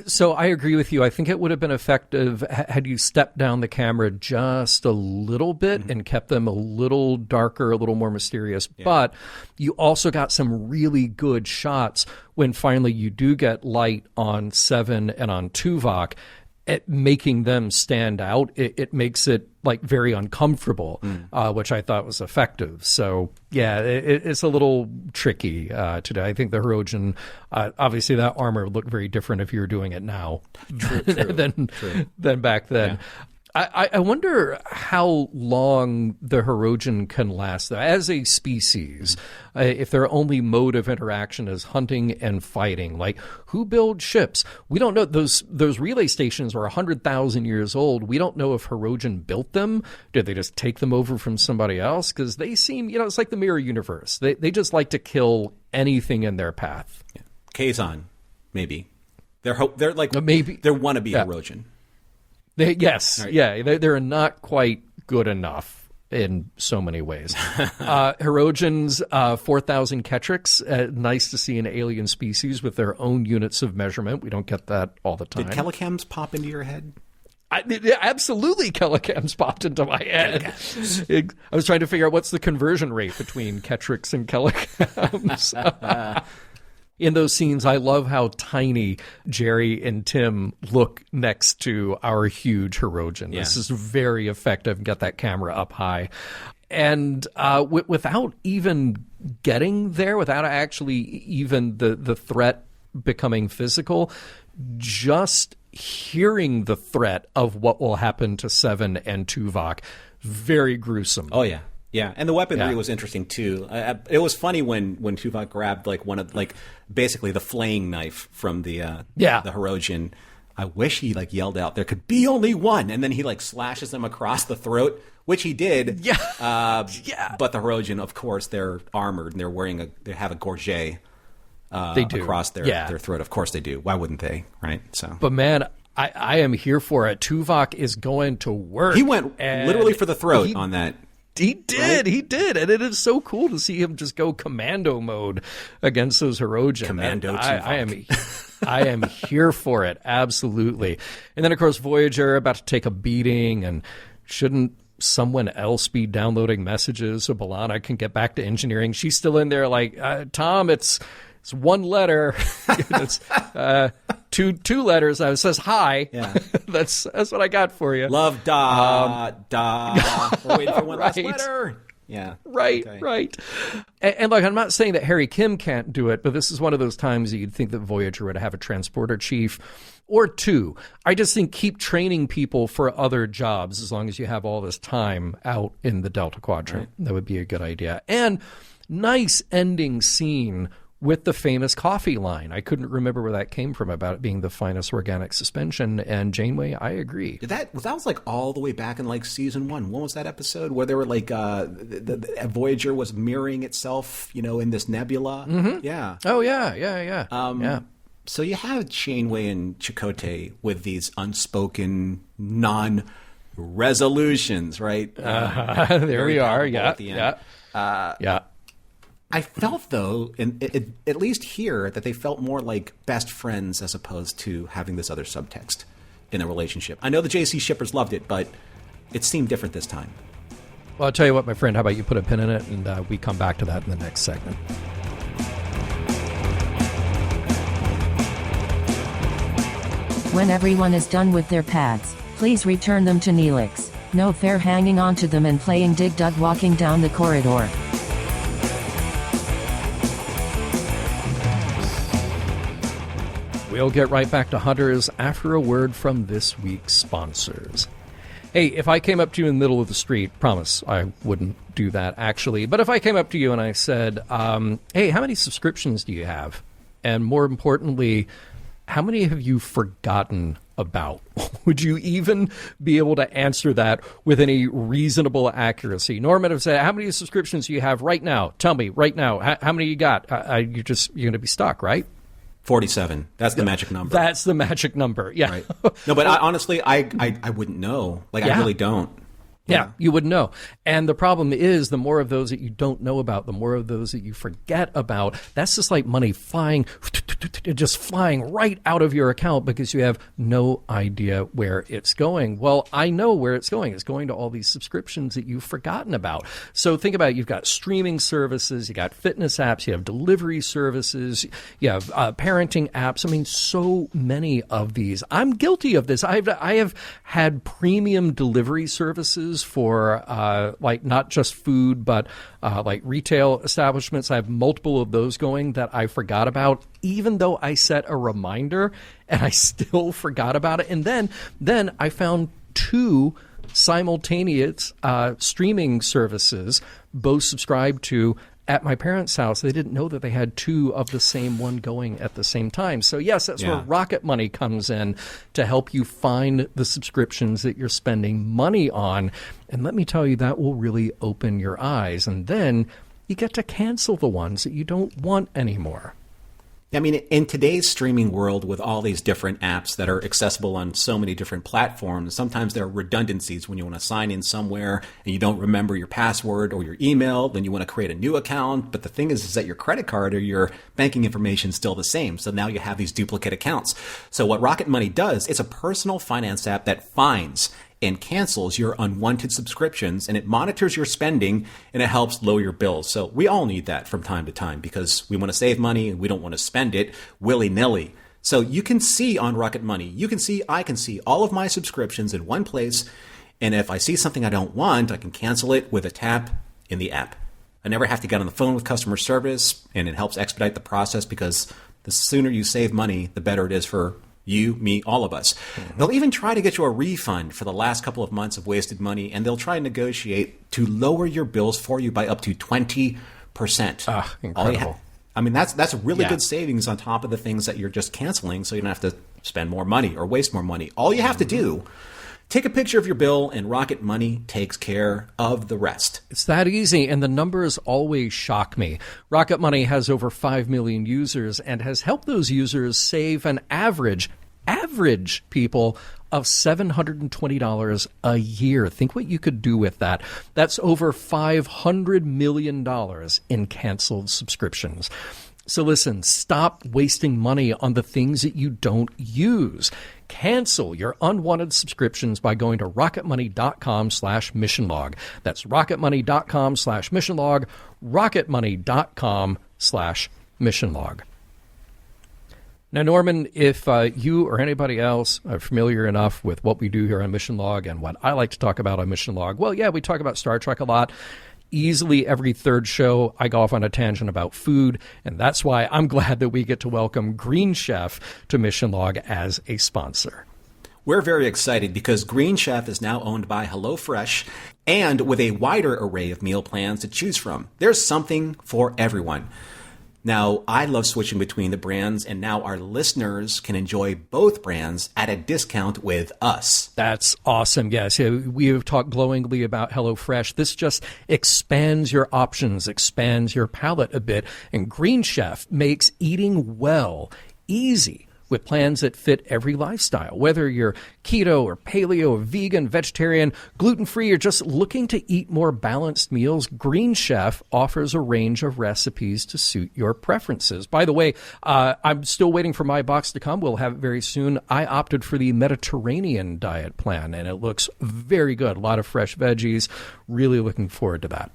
So I agree with you. I think it would have been effective had you stepped down the camera just a little bit and kept them a little darker, a little more mysterious. Yeah. But you also got some really good shots when finally you do get light on Seven and on Tuvok, at making them stand out. It makes it like very uncomfortable, which I thought was effective. So yeah, it's a little tricky today. I think the Hirogen, obviously that armor would look very different if you were doing it now than back then. Yeah. I wonder how long the Hirogen can last, though. As a species, if their only mode of interaction is hunting and fighting. Like, who builds ships? We don't know. Those relay stations are 100,000 years old. We don't know if Hirogen built them. Did they just take them over from somebody else? Because they seem, it's like the Mirror Universe. They just like to kill anything in their path. Yeah. Kazon, maybe. They're like, maybe they're wannabe Hirogen. They're not quite good enough in so many ways. Hirogens, 4,000 Ketriks. Nice to see an alien species with their own units of measurement. We don't get that all the time. Did Kellicams pop into your head? Absolutely, Kellicams popped into my head. I was trying to figure out what's the conversion rate between Ketriks and Kellicams. In those scenes, I love how tiny Jerry and Tim look next to our huge Hirogen. Yeah. This is very effective. Get that camera up high. And without even getting there, without actually even the threat becoming physical, just hearing the threat of what will happen to Seven and Tuvok, very gruesome. Oh, yeah. Yeah, and the weaponry was interesting too. It was funny when Tuvok grabbed like one of basically the flaying knife from the Herodian. I wish he like yelled out, "There could be only one," and then he like slashes them across the throat, which he did. Yeah, But the Herodian, of course, they're armored and they have a gorget. They do across their throat. Of course they do. Why wouldn't they? Right. So, but man, I am here for it. Tuvok is going to work. He went literally for the throat on that. He did, right? He did, and it is so cool to see him just go commando mode against those Herodian. Commando I am here for it, absolutely. And then, of course, Voyager about to take a beating, and shouldn't someone else be downloading messages so B'Elanna can get back to engineering? She's still in there like, Tom, it's one letter. It's two letters. It says hi. Yeah. That's what I got for you. Love, da. We're waiting for one last letter. Yeah. Right. And look, I'm not saying that Harry Kim can't do it, but this is one of those times that you'd think that Voyager would have a transporter chief or two. I just think keep training people for other jobs as long as you have all this time out in the Delta Quadrant. Right. That would be a good idea. And nice ending scene with the famous coffee line. I couldn't remember where that came from about it being the finest organic suspension. And Janeway, I agree. That was like all the way back in like season 1. When was that episode where they were like the Voyager was mirroring itself, in this nebula? Mm-hmm. Yeah. Oh yeah. Yeah. So you have Janeway and Chakotay with these unspoken non-resolutions, right? There we are. Yeah. Yeah. I felt, though, at least here, that they felt more like best friends as opposed to having this other subtext in a relationship. I know the JC shippers loved it, but it seemed different this time. Well, I'll tell you what, my friend, how about you put a pin in it, and we come back to that in the next segment. When everyone is done with their pads, please return them to Neelix. No fair hanging onto them and playing Dig Dug walking down the corridor. We'll get right back to Hunters after a word from this week's sponsors. Hey, if I came up to you in the middle of the street, promise I wouldn't do that actually, but if I came up to you and I said, hey, how many subscriptions do you have? And more importantly, how many have you forgotten about? Would you even be able to answer that with any reasonable accuracy? Norman would say, how many subscriptions do you have right now? Tell me right now. How many you got? You're going to be stuck, right? 47. That's the magic number. That's the magic number. Yeah. Right. No, but honestly, I wouldn't know. Like, I really don't. Yeah, you wouldn't know. And the problem is the more of those that you don't know about, the more of those that you forget about, that's just like money flying right out of your account because you have no idea where it's going. Well, I know where it's going. It's going to all these subscriptions that you've forgotten about. So think about it. You've got streaming services, you got fitness apps, you have delivery services, you have parenting apps. I mean, so many of these. I'm guilty of this. I have had premium delivery services for like not just food, but like retail establishments. I have multiple of those going that I forgot about, even though I set a reminder and I still forgot about it. And then I found two simultaneous streaming services, both subscribed to at my parents' house. They didn't know that they had two of the same one going at the same time. So yes, that's where Rocket Money comes in to help you find the subscriptions that you're spending money on. And let me tell you, that will really open your eyes. And then you get to cancel the ones that you don't want anymore. I mean, in today's streaming world with all these different apps that are accessible on so many different platforms, sometimes there are redundancies when you want to sign in somewhere and you don't remember your password or your email, then you want to create a new account. But the thing is that your credit card or your banking information is still the same. So now you have these duplicate accounts. So what Rocket Money does, it's a personal finance app that finds and cancels your unwanted subscriptions, and it monitors your spending, and it helps lower your bills. So we all need that from time to time because we want to save money and we don't want to spend it willy-nilly. So you can see on Rocket Money, I can see all of my subscriptions in one place, and if I see something I don't want, I can cancel it with a tap in the app. I never have to get on the phone with customer service, and it helps expedite the process because the sooner you save money, the better it is for You, me, all of us. They'll even try to get you a refund for the last couple of months of wasted money, and they'll try and negotiate to lower your bills for you by up to 20%. Incredible. That's really good savings on top of the things that you're just canceling, so you don't have to spend more money or waste more money. All you have to do, take a picture of your bill, and Rocket Money takes care of the rest. It's that easy, and the numbers always shock me. Rocket Money has over 5 million users and has helped those users save an average people of $720 a year. Think what you could do with that. That's over $500 million in canceled subscriptions. So listen, stop wasting money on the things that you don't use. Cancel your unwanted subscriptions by going to rocketmoney.com/missionlog. That's rocketmoney.com/missionlog, rocketmoney.com/missionlog. Now, Norman, if you or anybody else are familiar enough with what we do here on Mission Log and what I like to talk about on Mission Log, well, yeah, we talk about Star Trek a lot. Easily every third show, I go off on a tangent about food, and that's why I'm glad that we get to welcome Green Chef to Mission Log as a sponsor. We're very excited because Green Chef is now owned by HelloFresh, and with a wider array of meal plans to choose from. There's something for everyone. Now, I love switching between the brands, and now our listeners can enjoy both brands at a discount with us. That's awesome. Yes, we have talked glowingly about HelloFresh. This just expands your options, expands your palate a bit, and Green Chef makes eating well easy with plans that fit every lifestyle. Whether you're keto or paleo or vegan, vegetarian, gluten-free, or just looking to eat more balanced meals, Green Chef offers a range of recipes to suit your preferences. By the way, I'm still waiting for my box to come. We'll have it very soon. I opted for the Mediterranean diet plan, and it looks very good. A lot of fresh veggies. Really looking forward to that.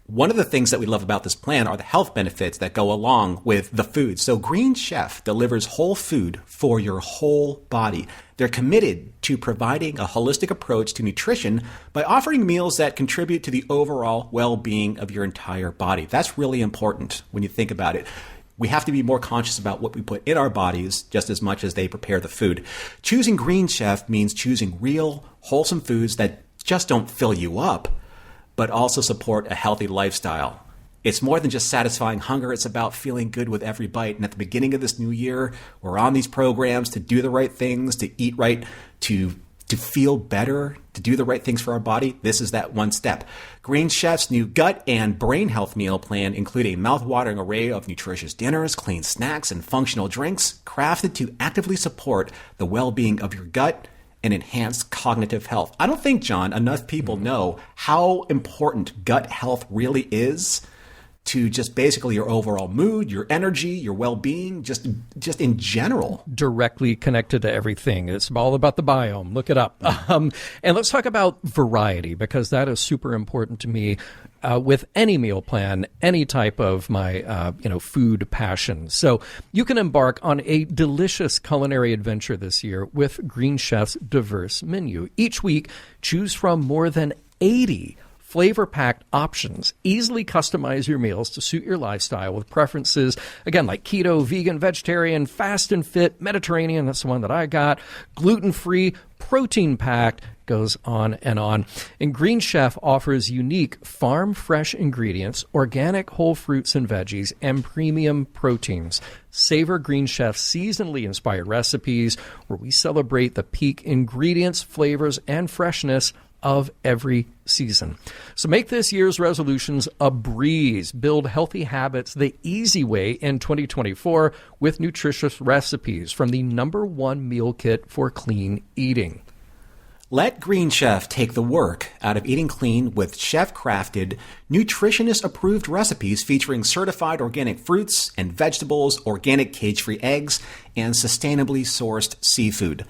One of the things that we love about this plan are the health benefits that go along with the food. So Green Chef delivers whole food for your whole body. They're committed to providing a holistic approach to nutrition by offering meals that contribute to the overall well-being of your entire body. That's really important when you think about it. We have to be more conscious about what we put in our bodies just as much as they prepare the food. Choosing Green Chef means choosing real, wholesome foods that just don't fill you up, but also support a healthy lifestyle. It's more than just satisfying hunger. It's about feeling good with every bite. And at the beginning of this new year, we're on these programs to do the right things, to eat right, to feel better, to do the right things for our body. This is that one step. Green Chef's new gut and brain health meal plan include a mouth-watering array of nutritious dinners, clean snacks, and functional drinks crafted to actively support the well-being of your gut and enhance cognitive health. I don't think, John, enough people know how important gut health really is to just basically your overall mood, your energy, your well-being, just in general. Directly connected to everything. It's all about the biome. Look it up. And let's talk about variety, because that is super important to me. With any meal plan, any type of my food passion. So you can embark on a delicious culinary adventure this year with Green Chef's diverse menu. Each week, choose from more than 80 flavor-packed options. Easily customize your meals to suit your lifestyle with preferences, again, like keto, vegan, vegetarian, fast and fit, Mediterranean, that's the one that I got, gluten-free, protein-packed, goes on and on. And Green Chef offers unique farm-fresh ingredients, organic whole fruits and veggies, and premium proteins. Savor Green Chef's seasonally inspired recipes, where we celebrate the peak ingredients, flavors, and freshness of every season. So make this year's resolutions a breeze. Build healthy habits the easy way in 2024 with nutritious recipes from the #1 meal kit for clean eating. Let Green Chef take the work out of eating clean with chef-crafted, nutritionist-approved recipes featuring certified organic fruits and vegetables, organic cage-free eggs, and sustainably sourced seafood.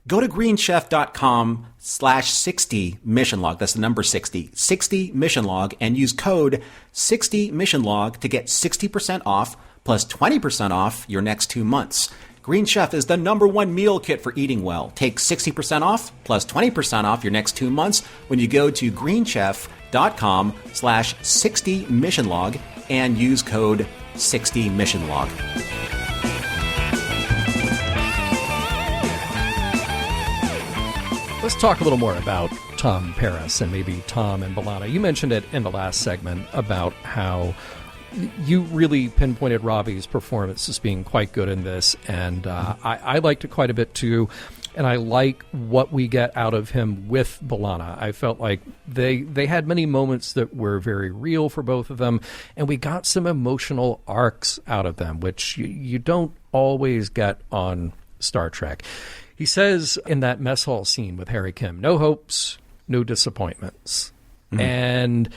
Go to greenchef.com/60missionlog. That's the number 60 missionlog, and use code 60missionlog to get 60% off plus 20% off your next 2 months. Green Chef is the #1 meal kit for eating well. Take 60% off plus 20% off your next 2 months when you go to greenchef.com/60missionlog and use code 60missionlog. Let's talk a little more about Tom Paris and maybe Tom and B'Elanna. You mentioned it in the last segment about how you really pinpointed Robbie's performance as being quite good in this, and I liked it quite a bit too. And I like what we get out of him with B'Elanna. I felt like they had many moments that were very real for both of them, and we got some emotional arcs out of them, which you don't always get on Star Trek. He says in that mess hall scene with Harry Kim, no hopes, no disappointments. Mm-hmm. And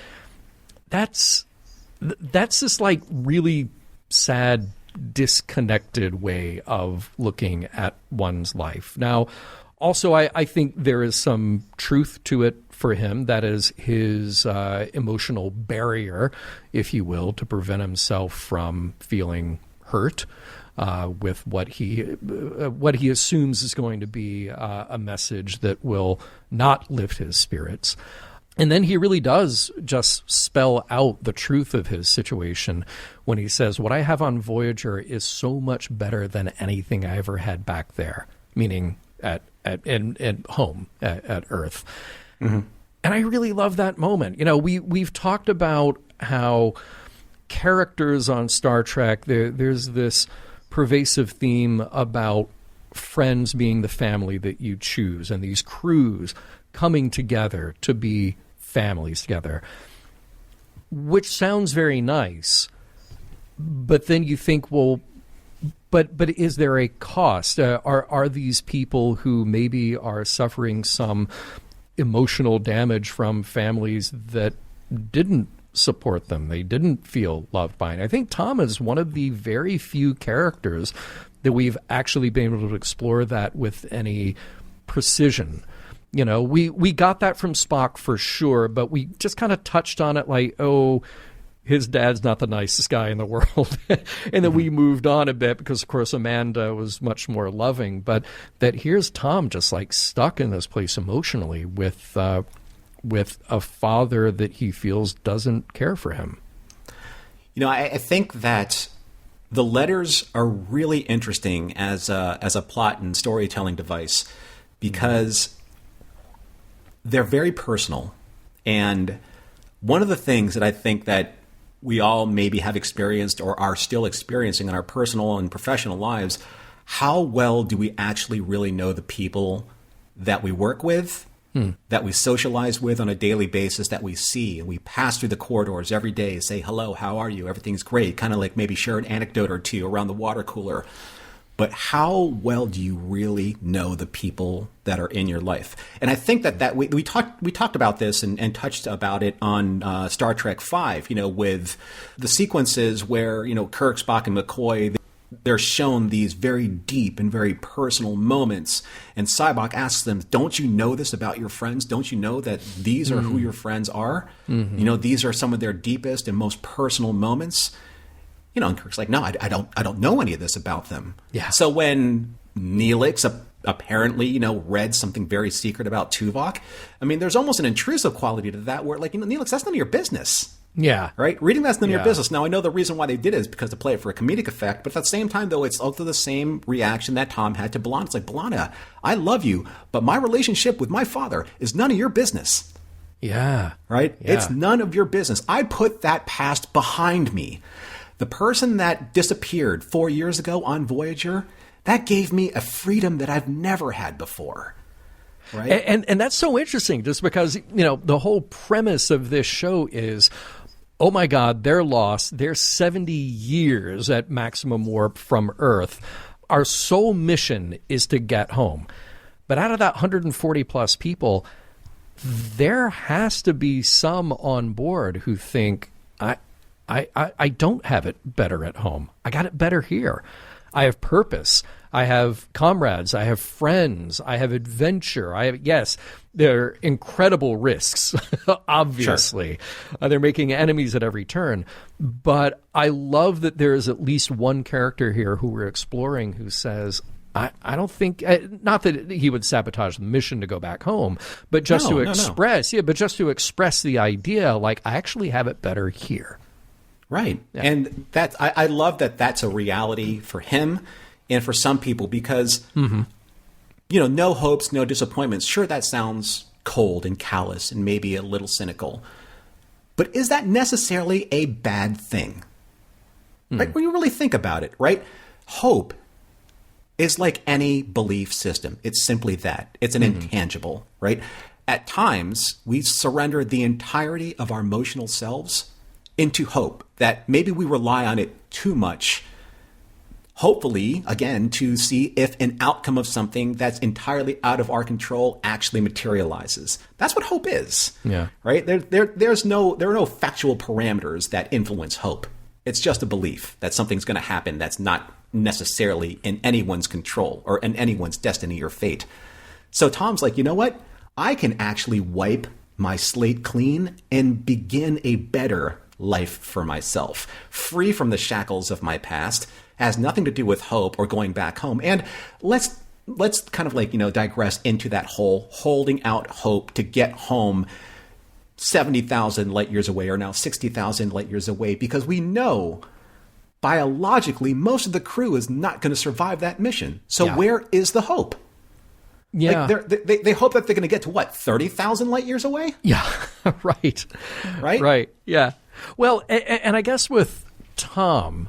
that's this like really sad, disconnected way of looking at one's life. Now, also, I think there is some truth to it for him. That is his emotional barrier, if you will, to prevent himself from feeling hurt with what he assumes is going to be a message that will not lift his spirits. And then he really does just spell out the truth of his situation when he says, what I have on Voyager is so much better than anything I ever had back there, meaning at home, at Earth. Mm-hmm. And I really love that moment. You know, we've talked about how characters on Star Trek, there's this pervasive theme about friends being the family that you choose, and these crews coming together to be families together, which sounds very nice. But then you think, well, but is there a cost? Are these people who maybe are suffering some emotional damage from families that didn't support them? They didn't feel loved by. And I think Tom is one of the very few characters that we've actually been able to explore that with any precision. You know, we got that from Spock for sure, but we just kind of touched on it like, oh, his dad's not the nicest guy in the world. And then we moved on a bit because, of course, Amanda was much more loving. But that here's Tom just like stuck in this place emotionally with a father that he feels doesn't care for him. You know, I think that the letters are really interesting as a plot and storytelling device because they're very personal. And one of the things that I think that we all maybe have experienced or are still experiencing in our personal and professional lives, how well do we actually really know the people that we work with, that we socialize with on a daily basis, that we see, and we pass through the corridors every day, say, hello, how are you? Everything's great. Kind of like maybe share an anecdote or two around the water cooler. But how well do you really know the people that are in your life? And I think that we talked about this and touched about it on Star Trek V, you know, with the sequences where, you know, Kirk, Spock, and McCoy, they're shown these very deep and very personal moments. And Sybok asks them, don't you know this about your friends? Don't you know that these are who your friends are? Mm-hmm. You know, these are some of their deepest and most personal moments. You know, and Kirk's like, no, I don't know any of this about them. Yeah. So when Neelix apparently, you know, read something very secret about Tuvok, I mean, there's almost an intrusive quality to that where, like, you know, Neelix, that's none of your business. Yeah. Right? Reading that's none of your business. Now, I know the reason why they did it is because to play it for a comedic effect, but at the same time, though, it's also the same reaction that Tom had to B'Elanna. It's like, B'Elanna, I love you, but my relationship with my father is none of your business. Yeah. Right? Yeah. It's none of your business. I put that past behind me. The person that disappeared 4 years ago on Voyager, that gave me a freedom that I've never had before. Right? And that's so interesting just because, you know, the whole premise of this show is, oh my God, they're lost. They're 70 years at maximum warp from Earth. Our sole mission is to get home. But out of that 140 plus people, there has to be some on board who think, I don't have it better at home. I got it better here. I have purpose. I have comrades. I have friends. I have adventure. Yes, there are incredible risks, obviously. Sure. They're making enemies at every turn. But I love that there is at least one character here who we're exploring who says, I don't think, not that he would sabotage the mission to go back home, but just to express the idea, like, I actually have it better here. Right. Yeah. And that's, I love that that's a reality for him and for some people because no hopes, no disappointments. Sure, that sounds cold and callous and maybe a little cynical. But is that necessarily a bad thing? Right? When you really think about it, right? Hope is like any belief system. It's simply that. It's an intangible, right? At times, we surrender the entirety of our emotional selves into hope, that maybe we rely on it too much. Hopefully, again, to see if an outcome of something that's entirely out of our control actually materializes. That's what hope is. Yeah. Right? There are no factual parameters that influence hope. It's just a belief that something's going to happen that's not necessarily in anyone's control or in anyone's destiny or fate. So Tom's like, you know what? I can actually wipe my slate clean and begin a better life for myself, free from the shackles of my past. Has nothing to do with hope or going back home. And let's kind of digress into that whole holding out hope to get home 70,000 light years away, or now 60,000 light years away, because we know biologically most of the crew is not going to survive that mission. So where is the hope? Yeah. They hope that they're going to get to what, 30,000 light years away? Yeah. Right. Right. Yeah. Well, and I guess with Tom,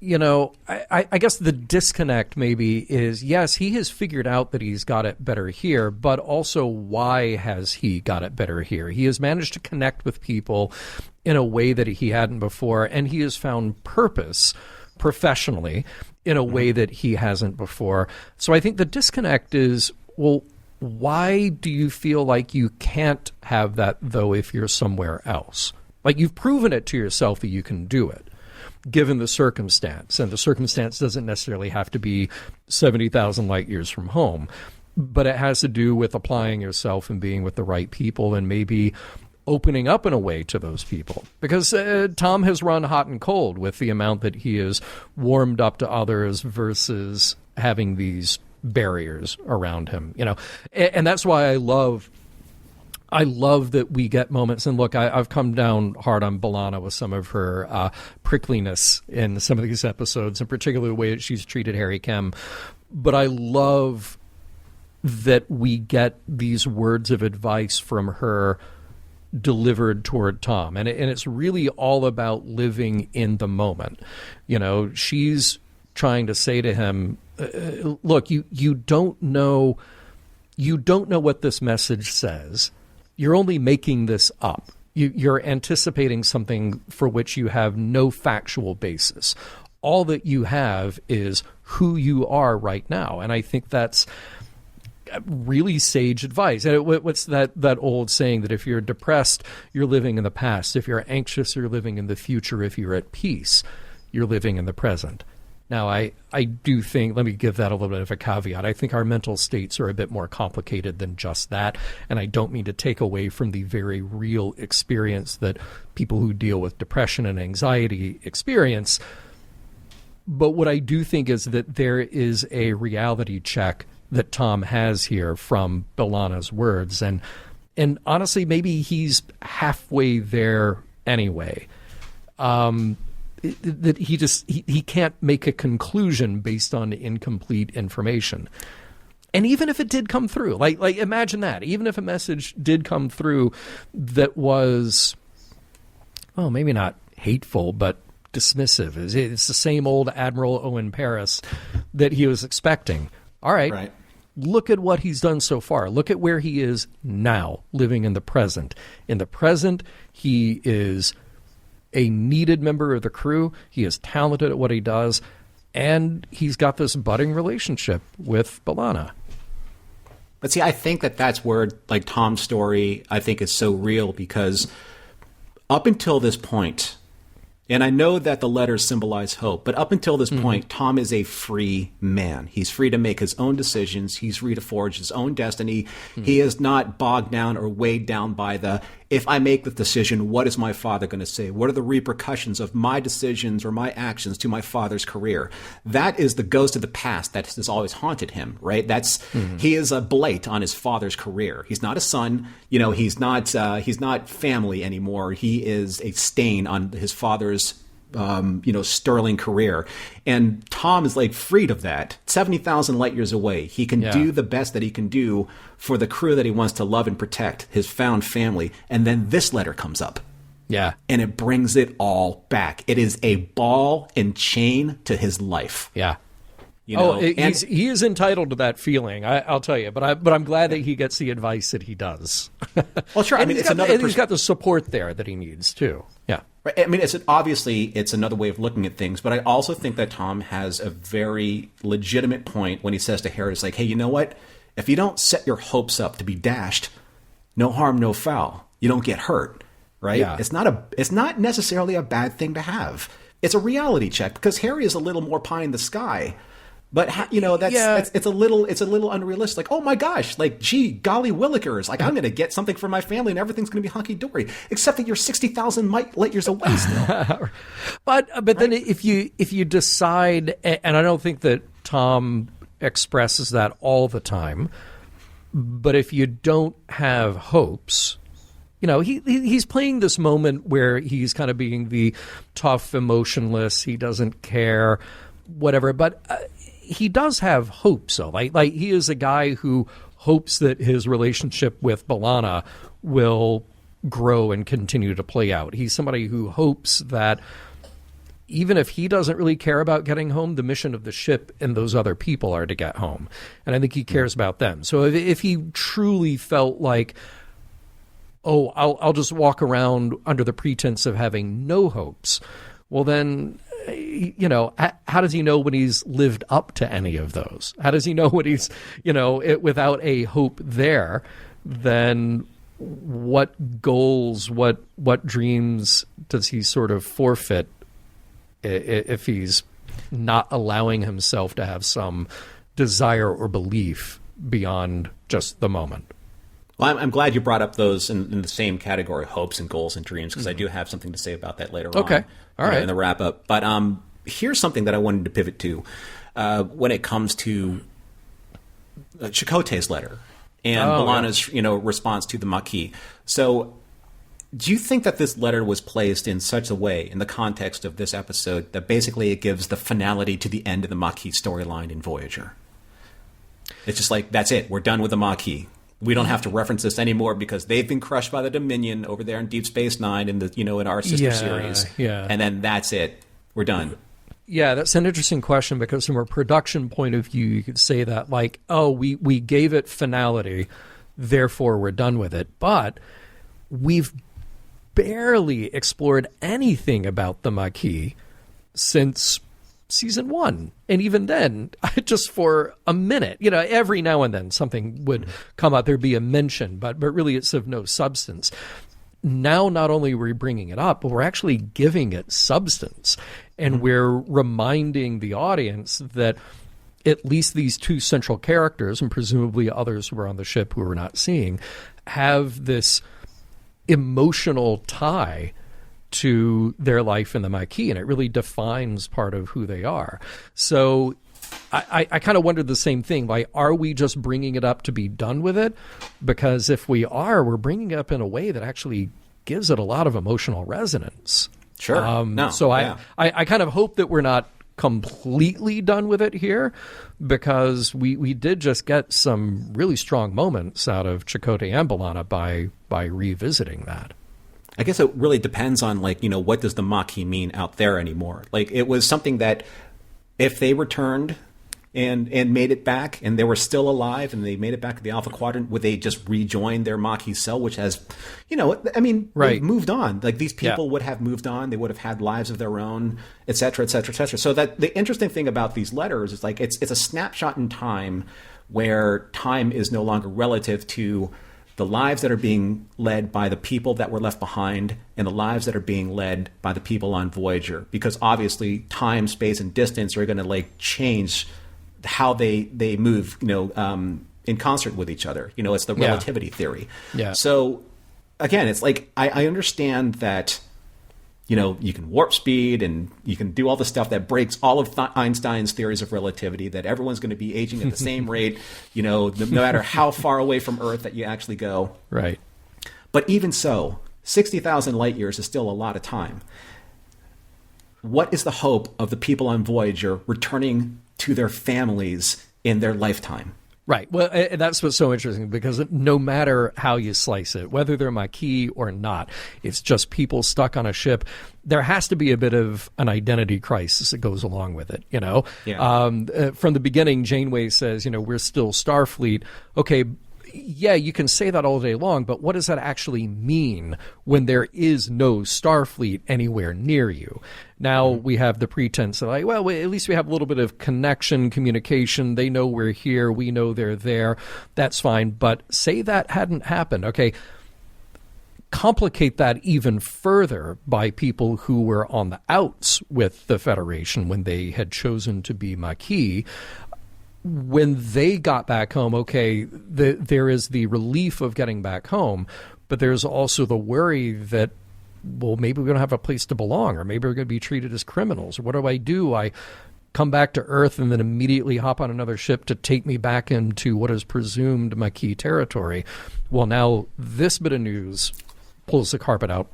I guess the disconnect maybe is, yes, he has figured out that he's got it better here, but also why has he got it better here? He has managed to connect with people in a way that he hadn't before, and he has found purpose professionally in a way that he hasn't before. So I think the disconnect is, well, why do you feel like you can't have that, though, if you're somewhere else? Like, you've proven it to yourself that you can do it, given the circumstance. And the circumstance doesn't necessarily have to be 70,000 light years from home, but it has to do with applying yourself and being with the right people and maybe opening up in a way to those people. Because Tom has run hot and cold with the amount that he has warmed up to others versus having these barriers around him, and that's why I love that we get moments. And look, I've come down hard on B'Elanna with some of her prickliness in some of these episodes, in particular the way that she's treated Harry Kim. But I love that we get these words of advice from her delivered toward Tom. And it's really all about living in the moment. She's trying to say to him, look, you don't know what this message says. You're only making this up. You're anticipating something for which you have no factual basis. All that you have is who you are right now. And I think that's really sage advice. And what's that old saying that if you're depressed, you're living in the past. If you're anxious, you're living in the future. If you're at peace, you're living in the present. Now, I do think, let me give that a little bit of a caveat. I think our mental states are a bit more complicated than just that. And I don't mean to take away from the very real experience that people who deal with depression and anxiety experience. But what I do think is that there is a reality check that Tom has here from B'Elanna's words. And honestly, maybe he's halfway there anyway. That he can't make a conclusion based on incomplete information. And even if it did come through, like imagine that, even if a message did come through that was, well, maybe not hateful, but dismissive. It's the same old Admiral Owen Paris that he was expecting. All right. Look at what he's done so far. Look at where he is now, living in the present. In the present, he is a needed member of the crew. He is talented at what he does, and he's got this budding relationship with B'Elanna. But see, I think that's where, Tom's story, I think, is so real, because up until this point, and I know that the letters symbolize hope, but up until this point, Tom is a free man. He's free to make his own decisions. He's free to forge his own destiny. He is not bogged down or weighed down by if I make the decision, what is my father going to say? What are the repercussions of my decisions or my actions to my father's career? That is the ghost of the past that has always haunted him, right? He is a blight on his father's career. He's not a son. He's not family anymore. He is a stain on his father's sterling career. And Tom is like freed of that. 70,000 light years away. He can do the best that he can do for the crew that he wants to love and protect, his found family. And then this letter comes up. Yeah. And it brings it all back. It is a ball and chain to his life. Yeah. He is entitled to that feeling, I'll tell you. But I'm glad that he gets the advice that he does. Well, sure. He's got the support there that he needs too. Yeah. Right. I mean, it's another way of looking at things. But I also think that Tom has a very legitimate point when he says to Harry, it's like, hey, you know what? If you don't set your hopes up to be dashed, no harm, no foul. You don't get hurt. Right? Yeah. It's not necessarily a bad thing to have. It's a reality check because Harry is a little more pie in the sky. But it's a little unrealistic. Like, oh my gosh, like, gee, golly willikers, like, I'm going to get something for my family and everything's going to be hunky dory, except that you're 60,000 light years away still. But then if you decide, and I don't think that Tom expresses that all the time, but if you don't have hopes, he's playing this moment where he's kind of being the tough, emotionless, he doesn't care, whatever, but he does have hopes, though. Like he is a guy who hopes that his relationship with B'Elanna will grow and continue to play out. He's somebody who hopes that even if he doesn't really care about getting home, the mission of the ship and those other people are to get home. And I think he cares about them. So if he truly felt like, oh, I'll just walk around under the pretense of having no hopes, well then, how does he know when he's lived up to any of those? How does he know when he's, without a hope there, then what goals, what dreams does he sort of forfeit if he's not allowing himself to have some desire or belief beyond just the moment? Well, I'm glad you brought up those in the same category, hopes and goals and dreams, because I do have something to say about that later on. Okay. All right. In the wrap up. But here's something that I wanted to pivot to when it comes to Chakotay's letter and B'Elanna's response to the Maquis. So do you think that this letter was placed in such a way in the context of this episode that basically it gives the finality to the end of the Maquis storyline in Voyager? It's just like, that's it. We're done with the Maquis. We don't have to reference this anymore because they've been crushed by the Dominion over there in Deep Space Nine in the in our sister series. Yeah. And then that's it. We're done. Yeah, that's an interesting question because from a production point of view, you could say that like, oh, we gave it finality, therefore we're done with it. But we've barely explored anything about the Maquis since season 1, and even then just for a minute. Every now and then something would come out, there'd be a mention, but really it's of no substance. Now not only are we bringing it up, but we're actually giving it substance, and we're reminding the audience that at least these two central characters, and presumably others who are on the ship who we're not seeing, have this emotional tie to their life in the Maquis, and it really defines part of who they are. So I kind of wondered the same thing. Like, are we just bringing it up to be done with it? Because if we are, we're bringing it up in a way that actually gives it a lot of emotional resonance. Sure. I kind of hope that we're not completely done with it here, because we did just get some really strong moments out of Chakotay and B'Elanna by revisiting that. I guess it really depends on, what does the Maquis mean out there anymore? Like, it was something that if they returned and made it back and they were still alive and they made it back to the Alpha Quadrant, would they just rejoin their Maquis cell, which has, they've moved on. Like, these people would have moved on. They would have had lives of their own, et cetera, et cetera, et cetera. So that the interesting thing about these letters is, like, it's a snapshot in time where time is no longer relative to the lives that are being led by the people that were left behind and the lives that are being led by the people on Voyager. Because obviously time, space, and distance are going to change how they move, in concert with each other. It's the relativity theory. Yeah. So again, it's like, I understand that, you can warp speed and you can do all the stuff that breaks all of Einstein's theories of relativity, that everyone's going to be aging at the same rate, no matter how far away from Earth that you actually go. Right. But even so, 60,000 light years is still a lot of time. what is the hope of the people on Voyager returning to their families in their lifetime? Right. Well, and that's what's so interesting, because no matter how you slice it, whether they're Maquis or not, it's just people stuck on a ship. There has to be a bit of an identity crisis that goes along with it, you know? Yeah. From the beginning, Janeway says, we're still Starfleet. Okay, yeah, you can say that all day long, but what does that actually mean when there is no Starfleet anywhere near you? Now we have the pretense of at least we have a little bit of connection, communication. They know we're here. We know they're there. That's fine. But say that hadn't happened. Okay, complicate that even further by people who were on the outs with the Federation when they had chosen to be Maquis. When they got back home, okay, there is the relief of getting back home, but there's also the worry that, well, maybe we don't have a place to belong, or maybe we're going to be treated as criminals. What do? I come back to Earth and then immediately hop on another ship to take me back into what is presumed Maquis territory. Well, now this bit of news pulls the carpet out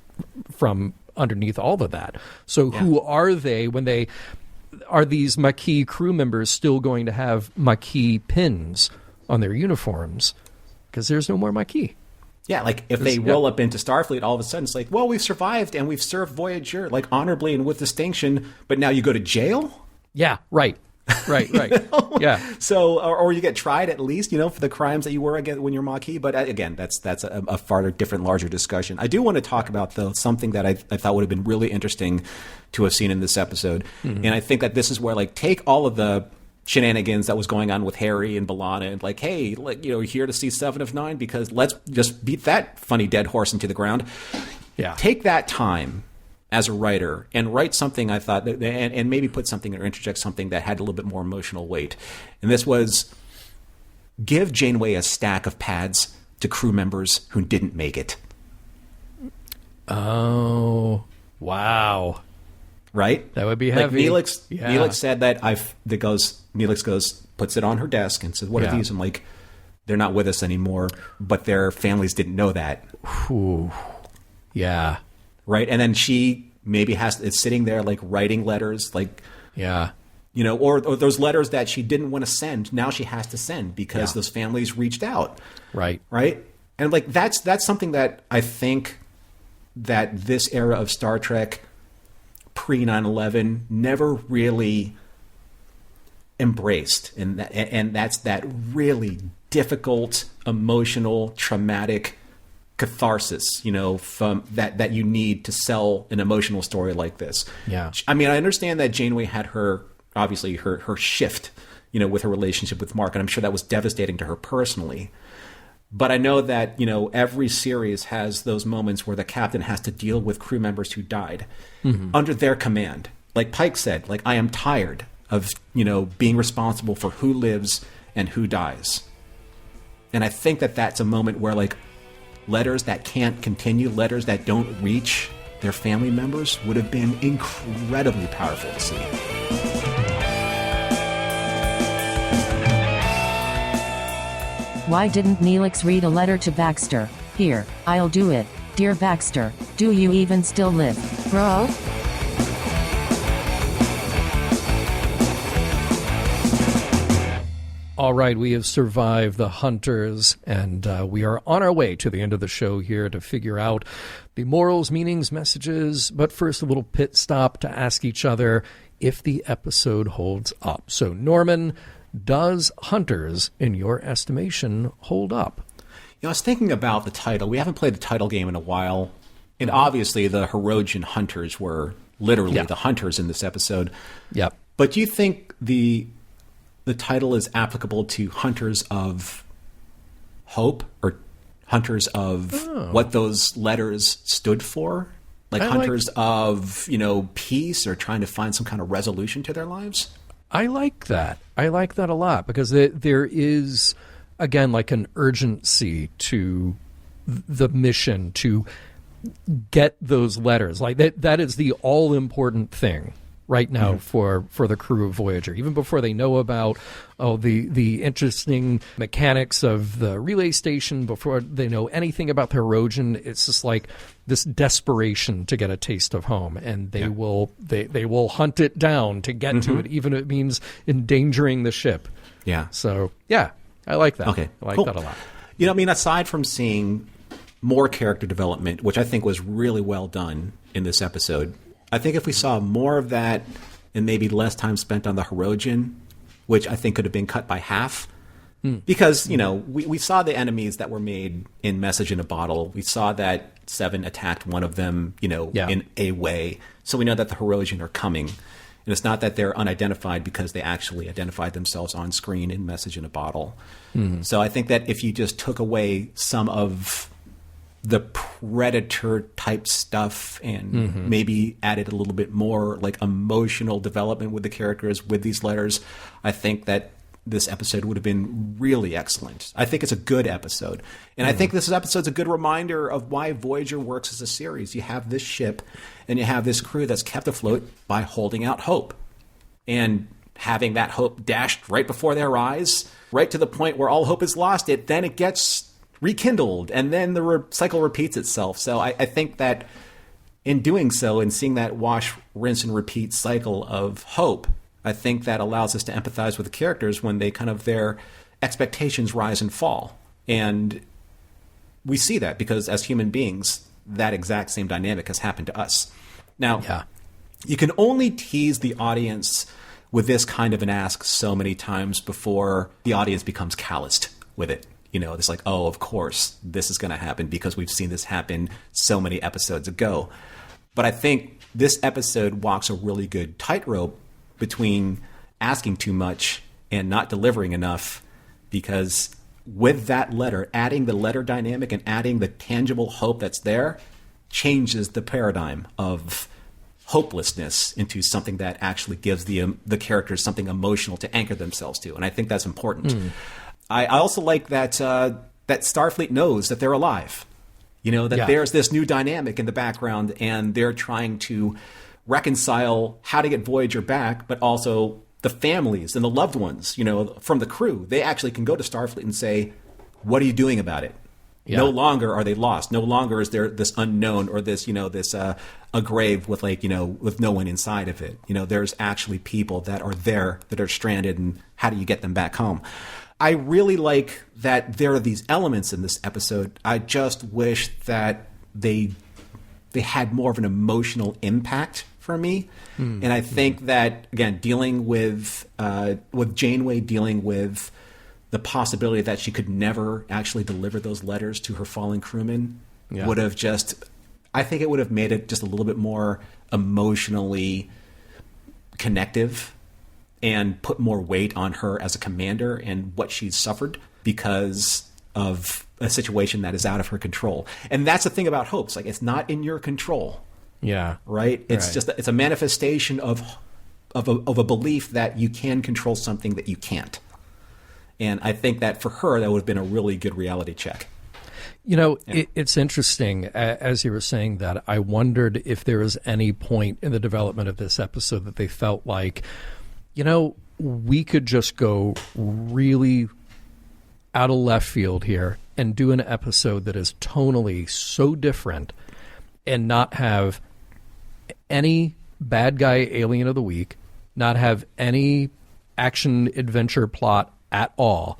from underneath all of that. So who are they when they... Are these Maquis crew members still going to have Maquis pins on their uniforms? Because there's no more Maquis. Yeah, like if they roll up into Starfleet, all of a sudden it's like, well, we've survived and we've served Voyager like honorably and with distinction, but now you go to jail? Yeah, right. Right. Yeah. So, or you get tried at least, for the crimes that you were against when you're Maquis. But again, that's a far different, larger discussion. I do want to talk about, though, something that I thought would have been really interesting to have seen in this episode. Mm-hmm. And I think that this is where, take all of the shenanigans that was going on with Harry and B'Elanna, and hey, here to see 7 of 9 because let's just beat that funny dead horse into the ground. Yeah. Take that time as a writer and write something, I thought, and maybe put something or interject something that had a little bit more emotional weight. And this was, give Janeway a stack of pads to crew members who didn't make it. Oh, wow. Right? That would be heavy. Neelix said that Neelix goes, puts it on her desk and says, what are these? I'm like, they're not with us anymore, but their families didn't know that. Ooh. Yeah. Right, and then she maybe is sitting there writing letters, or those letters that she didn't want to send. Now she has to send because those families reached out. Right, and that's something that I think that this era of Star Trek pre 9/11 never really embraced, and that's that really difficult, emotional, traumatic catharsis, from that you need to sell an emotional story like this. Yeah. I mean, I understand that Janeway had her shift, with her relationship with Mark, and I'm sure that was devastating to her personally. But I know that, every series has those moments where the captain has to deal with crew members who died under their command. Like Pike said, I am tired of, being responsible for who lives and who dies. And I think that that's a moment where, letters that can't continue, letters that don't reach their family members would have been incredibly powerful to see. Why didn't Neelix read a letter to Baxter? Here, I'll do it. Dear Baxter, do you even still live, bro? All right, we have survived the Hunters, and we are on our way to the end of the show here to figure out the morals, meanings, messages. But first, a little pit stop to ask each other if the episode holds up. So, Norman, does Hunters, in your estimation, hold up? I was thinking about the title. We haven't played the title game in a while. And obviously, the Herodian Hunters were literally the Hunters in this episode. Yep. But do you think the title is applicable to Hunters of Hope or Hunters of what those letters stood for? Hunters of, peace or trying to find some kind of resolution to their lives? I like that. I like that a lot because there is, again, an urgency to the mission to get those letters. That is the all-important thing. right now for the crew of Voyager, even before they know about the interesting mechanics of the relay station, before they know anything about the Herodian. It's just like this desperation to get a taste of home, and they will hunt it down to get to it, even if it means endangering the ship. Yeah. So yeah, I like that. Okay, I like cool. that a lot. You know, I mean, aside from seeing more character development, which I think was really well done in this episode, I think if we saw more of that and maybe less time spent on the Herodian, which I think could have been cut by half, because, you know, we saw the enemies that were made in Message in a Bottle. We saw that Seven attacked one of them, you know, in a way. So we know that the Herodian are coming. And it's not that they're unidentified because they actually identified themselves on screen in Message in a Bottle. So I think that if you just took away some of the Predator type stuff and maybe added a little bit more like emotional development with the characters with these letters, I think that this episode would have been really excellent. I think it's a good episode. And I think this episode's a good reminder of why Voyager works as a series. You have this ship and you have this crew that's kept afloat by holding out hope. And having that hope dashed right before their eyes, right to the point where all hope is lost, then it gets rekindled, and then the cycle repeats itself. So I think that in doing so and seeing that wash, rinse, and repeat cycle of hope, I think that allows us to empathize with the characters when they kind of their expectations rise and fall. And we see that because as human beings, that exact same dynamic has happened to us. Now, you can only tease the audience with this kind of an ask so many times before the audience becomes calloused with it. You know, it's like, oh, of course, this is going to happen because we've seen this happen so many episodes ago. But I think this episode walks a really good tightrope between asking too much and not delivering enough, because with that letter, adding the letter dynamic and adding the tangible hope that's there changes the paradigm of hopelessness into something that actually gives the characters something emotional to anchor themselves to. And I think that's important. I also like that that Starfleet knows that they're alive. You know, that there's this new dynamic in the background, and they're trying to reconcile how to get Voyager back, but also the families and the loved ones, you know, from the crew. They actually can go to Starfleet and say, what are you doing about it? No longer are they lost. No longer is there this unknown or this, you know, this a grave with like, you know, with no one inside of it. You know, there's actually people that are there that are stranded, and how do you get them back home? I really like that there are these elements in this episode. I just wish that they had more of an emotional impact for me. And I think that, again, dealing with Janeway, dealing with the possibility that she could never actually deliver those letters to her fallen crewmen would have just, I think it would have made it just a little bit more emotionally connective and put more weight on her as a commander and what she's suffered because of a situation that is out of her control. And that's the thing about hope. It's like, it's not in your control. Yeah. Right? It's just, it's a manifestation of a belief that you can control something that you can't. And I think that for her, that would have been a really good reality check. You know, it's interesting, as you were saying that, I wondered if there was any point in the development of this episode that they felt like, you know, we could just go really out of left field here and do an episode that is tonally so different and not have any bad guy alien of the week, not have any action adventure plot at all,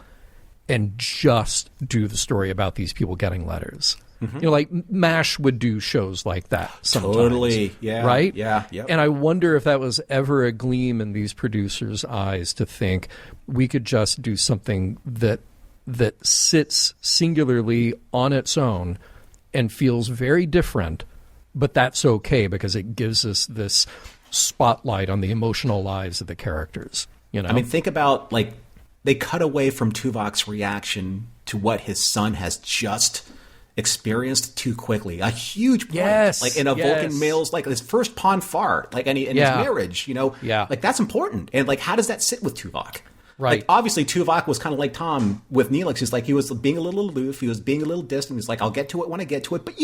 and just do the story about these people getting letters. You know, like MASH would do shows like that sometimes. Totally, yeah. Right? Yeah, yep. And I wonder if that was ever a gleam in these producers' eyes to think we could just do something that sits singularly on its own and feels very different, but that's okay because it gives us this spotlight on the emotional lives of the characters. You know? I mean, think about, like, they cut away from Tuvok's reaction to what his son has just experienced too quickly. A huge point. Yes, like in a Vulcan male's, like his first Pon farr, like in his marriage, you know, like that's important. And like, how does that sit with Tuvok? Right. Like, obviously, Tuvok was kind of like Tom with Neelix. He's like, he was being a little aloof. He was being a little distant. He's like, I'll get to it when I get to it. But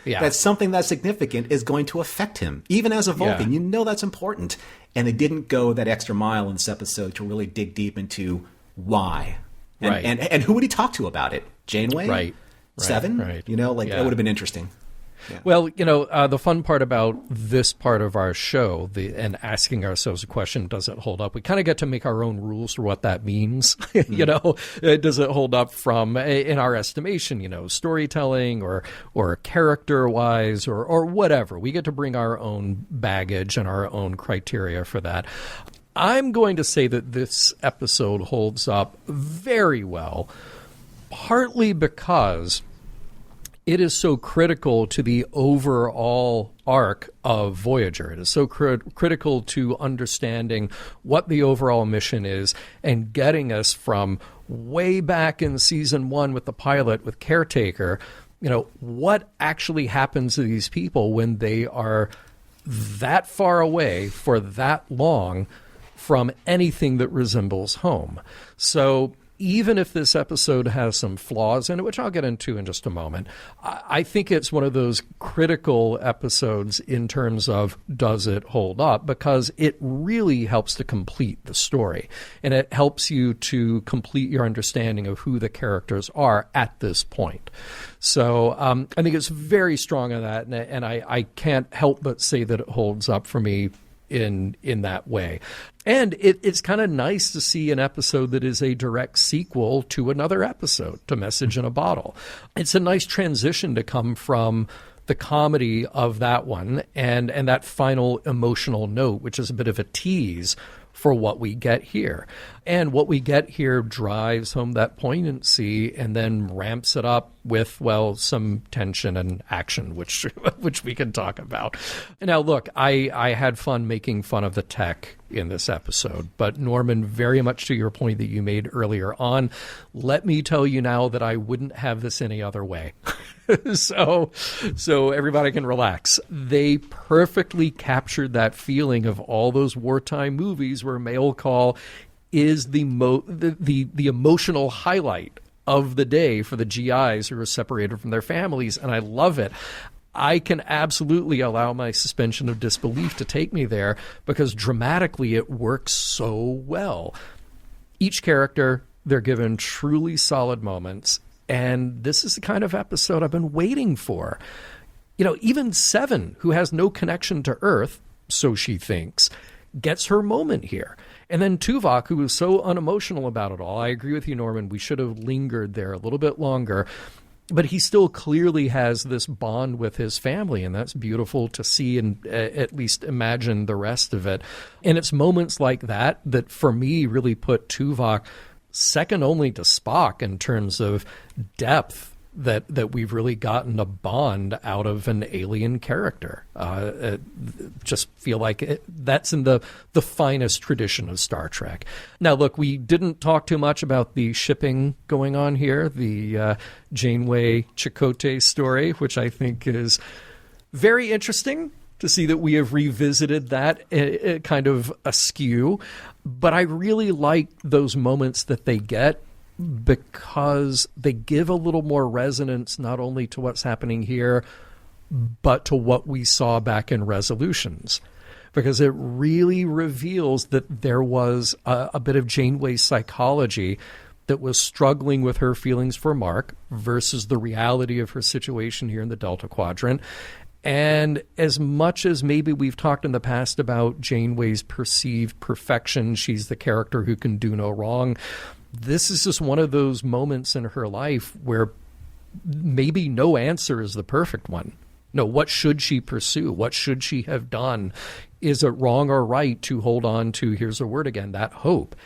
that something that's significant is going to affect him. Even as a Vulcan, that's important. And they didn't go that extra mile in this episode to really dig deep into why. And who would he talk to about it? Janeway? Right. Seven? Right. That would have been interesting. Yeah. Well, the fun part about this part of our show, and asking ourselves a question, does it hold up? We kind of get to make our own rules for what that means. Does it hold up from, in our estimation, storytelling or character-wise or whatever. We get to bring our own baggage and our own criteria for that. I'm going to say that this episode holds up very well, partly because it is so critical to the overall arc of Voyager. It is so critical to understanding what the overall mission is and getting us from way back in season 1 with the pilot with Caretaker, what actually happens to these people when they are that far away for that long from anything that resembles home. So even if this episode has some flaws in it, which I'll get into in just a moment, I think it's one of those critical episodes in terms of does it hold up, because it really helps to complete the story. And it helps you to complete your understanding of who the characters are at this point. So I think it's very strong on that, and I can't help but say that it holds up for me in that way. And it's kind of nice to see an episode that is a direct sequel to another episode, to Message in a Bottle. It's a nice transition to come from the comedy of that one and that final emotional note, which is a bit of a tease for what we get here. And what we get here drives home that poignancy and then ramps it up with, some tension and action, which we can talk about. Now, look, I had fun making fun of the tech in this episode, but Norman, very much to your point that you made earlier on, let me tell you now that I wouldn't have this any other way. So everybody can relax. They perfectly captured that feeling of all those wartime movies where mail call is the emotional highlight of the day for the GIs who are separated from their families, and I love it. I can absolutely allow my suspension of disbelief to take me there because dramatically it works so well. Each character, they're given truly solid moments, and this is the kind of episode I've been waiting for. Even Seven, who has no connection to Earth, so she thinks, gets her moment here. And then Tuvok, who is so unemotional about it all. I agree with you, Norman. We should have lingered there a little bit longer. But he still clearly has this bond with his family, and that's beautiful to see and at least imagine the rest of it. And it's moments like that that, for me, really put Tuvok second only to Spock in terms of depth that we've really gotten a bond out of an alien character. Just feel like that's in the finest tradition of Star Trek. Now, look, we didn't talk too much about the shipping going on here, the Janeway Chakotay story, which I think is very interesting to see that we have revisited that kind of askew. But I really like those moments that they get, because they give a little more resonance not only to what's happening here, but to what we saw back in Resolutions. Because it really reveals that there was a bit of Janeway's psychology that was struggling with her feelings for Mark versus the reality of her situation here in the Delta Quadrant. And as much as maybe we've talked in the past about Janeway's perceived perfection, she's the character who can do no wrong, this is just one of those moments in her life where maybe no answer is the perfect one. No, what should she pursue? What should she have done? Is it wrong or right to hold on to, here's a word again, that hope?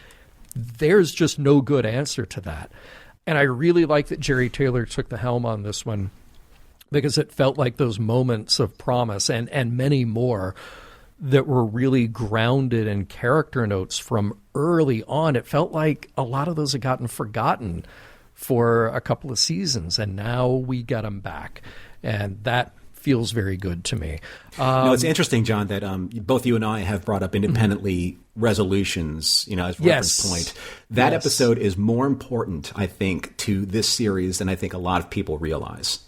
There's just no good answer to that. And I really like that Jerry Taylor took the helm on this one, because it felt like those moments of promise and many more that were really grounded in character notes from early on. It felt like a lot of those had gotten forgotten for a couple of seasons, and now we get them back. And that feels very good to me. No, it's interesting, John, that both you and I have brought up independently resolutions, as a reference point. That episode is more important, I think, to this series than I think a lot of people realize.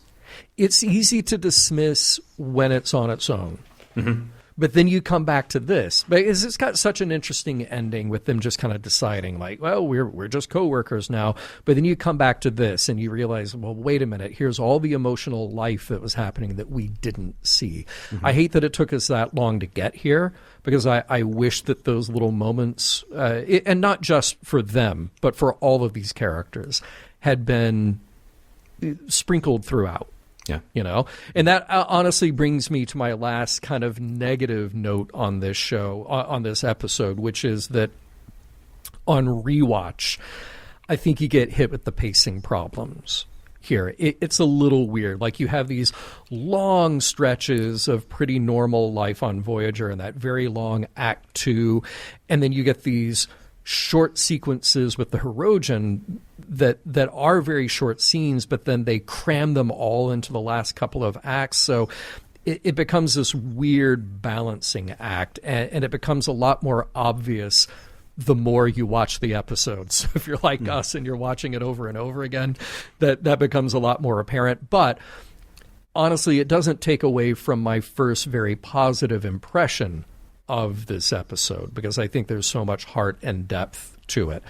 It's easy to dismiss when it's on its own. Mm-hmm. But then you come back to this. Because it's got such an interesting ending with them just kind of deciding, like, well, we're just coworkers now. But then you come back to this and you realize, well, wait a minute. Here's all the emotional life that was happening that we didn't see. Mm-hmm. I hate that it took us that long to get here, because I wish that those little moments, and not just for them, but for all of these characters, had been sprinkled throughout. Yeah. And that honestly brings me to my last kind of negative note on this show, on this episode, which is that on Rewatch, I think you get hit with the pacing problems here. It's a little weird. Like, you have these long stretches of pretty normal life on Voyager and that very long Act 2, and then you get these short sequences with the Hirogen that are very short scenes, but then they cram them all into the last couple of acts. So it becomes this weird balancing act, and it becomes a lot more obvious the more you watch the episodes. So if you're like us and you're watching it over and over again, that becomes a lot more apparent. But honestly, it doesn't take away from my first very positive impression of this episode, because I think there's so much heart and depth to it.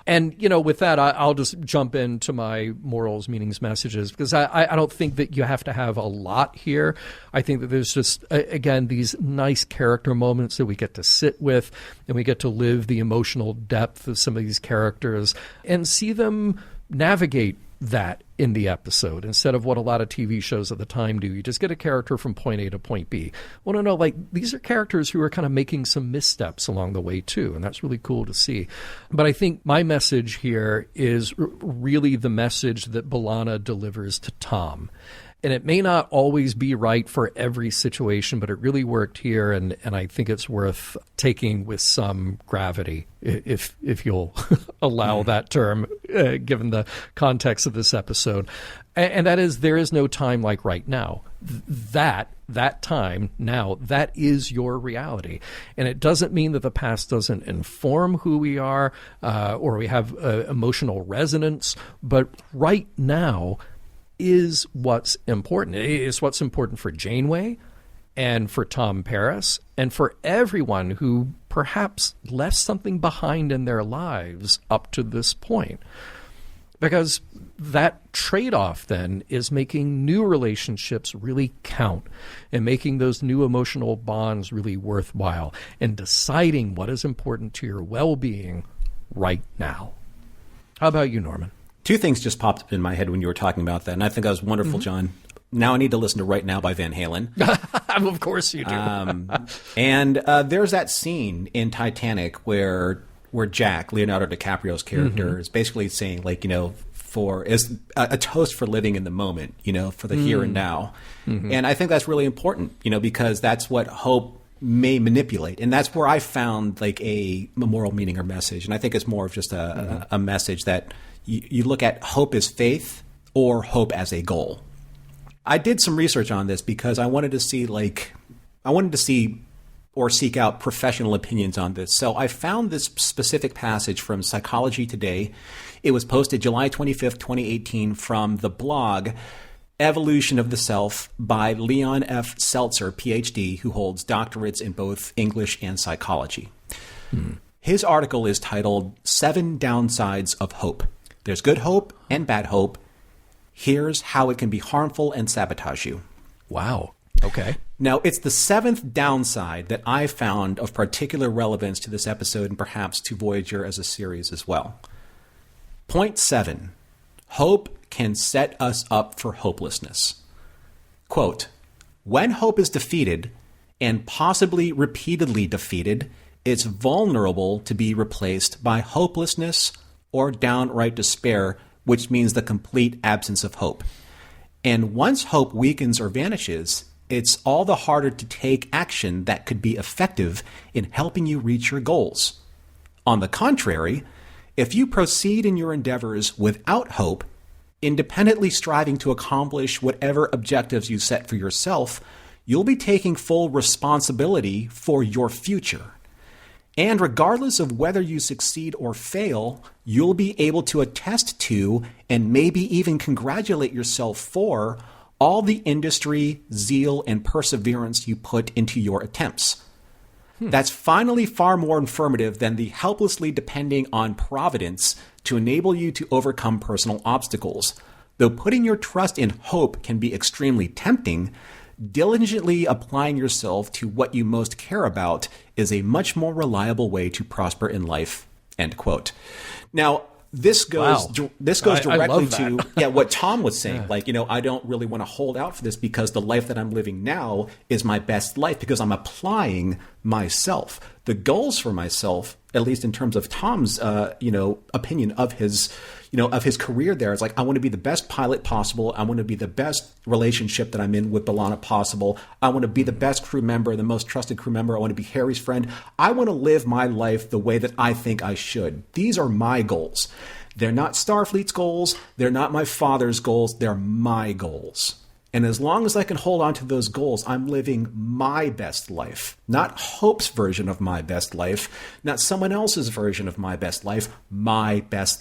And, with that, I'll just jump into my morals, meanings, messages, because I don't think that you have to have a lot here. I think that there's just, again, these nice character moments that we get to sit with, and we get to live the emotional depth of some of these characters and see them navigate that in the episode instead of what a lot of TV shows at the time do. You just get a character from point A to point B. Well, no, like, these are characters who are kind of making some missteps along the way too, and that's really cool to see. But I think my message here is really the message that B'Elanna delivers to Tom. And it may not always be right for every situation, but it really worked here, and I think it's worth taking with some gravity, if you'll allow that term, given the context of this episode. And that is, there is no time like right now. That time now, that is your reality. And it doesn't mean that the past doesn't inform who we are, or we have emotional resonance, but right now is what's important. It's what's important for Janeway and for Tom Paris and for everyone who perhaps left something behind in their lives up to this point. Because that trade-off then is making new relationships really count and making those new emotional bonds really worthwhile and deciding what is important to your well-being right now. How about you, Norman? Two things just popped up in my head when you were talking about that, and I think that was wonderful, John. Now I need to listen to Right Now by Van Halen. Of course you do. And there's that scene in Titanic where Jack, Leonardo DiCaprio's character, is basically saying, like, as a toast for living in the moment, for the here and now. Mm-hmm. And I think that's really important, because that's what hope may manipulate. And that's where I found like a moral meaning or message. And I think it's more of just a message that you look at hope as faith or hope as a goal. I did some research on this because I wanted to see or seek out professional opinions on this. So I found this specific passage from Psychology Today. It was posted July 25th, 2018 from the blog Evolution of the Self by Leon F. Seltzer, PhD, who holds doctorates in both English and psychology. His article is titled 7 Downsides of Hope. There's good hope and bad hope. Here's how it can be harmful and sabotage you. Wow. Okay. Now, it's the 7th downside that I found of particular relevance to this episode and perhaps to Voyager as a series as well. Point 7. Hope can set us up for hopelessness. Quote, when hope is defeated, and possibly repeatedly defeated, it's vulnerable to be replaced by hopelessness or downright despair, which means the complete absence of hope. And once hope weakens or vanishes, it's all the harder to take action that could be effective in helping you reach your goals. On the contrary, if you proceed in your endeavors without hope, independently striving to accomplish whatever objectives you set for yourself, you'll be taking full responsibility for your future. And regardless of whether you succeed or fail, you'll be able to attest to and maybe even congratulate yourself for all the industry, zeal, and perseverance you put into your attempts. That's finally far more informative than the helplessly depending on providence to enable you to overcome personal obstacles. Though putting your trust in hope can be extremely tempting, diligently applying yourself to what you most care about is a much more reliable way to prosper in life. End quote. Now, this goes directly to what Tom was saying. I don't really want to hold out for this because the life that I'm living now is my best life because I'm applying myself. The goals for myself, at least in terms of Tom's, opinion of his career there, is I want to be the best pilot possible. I want to be the best relationship that I'm in with B'Elanna possible. I want to be the best crew member, the most trusted crew member. I want to be Harry's friend. I want to live my life the way that I think I should. These are my goals. They're not Starfleet's goals. They're not my father's goals. They're my goals. And as long as I can hold on to those goals, I'm living my best life, not Hope's version of my best life, not someone else's version of my best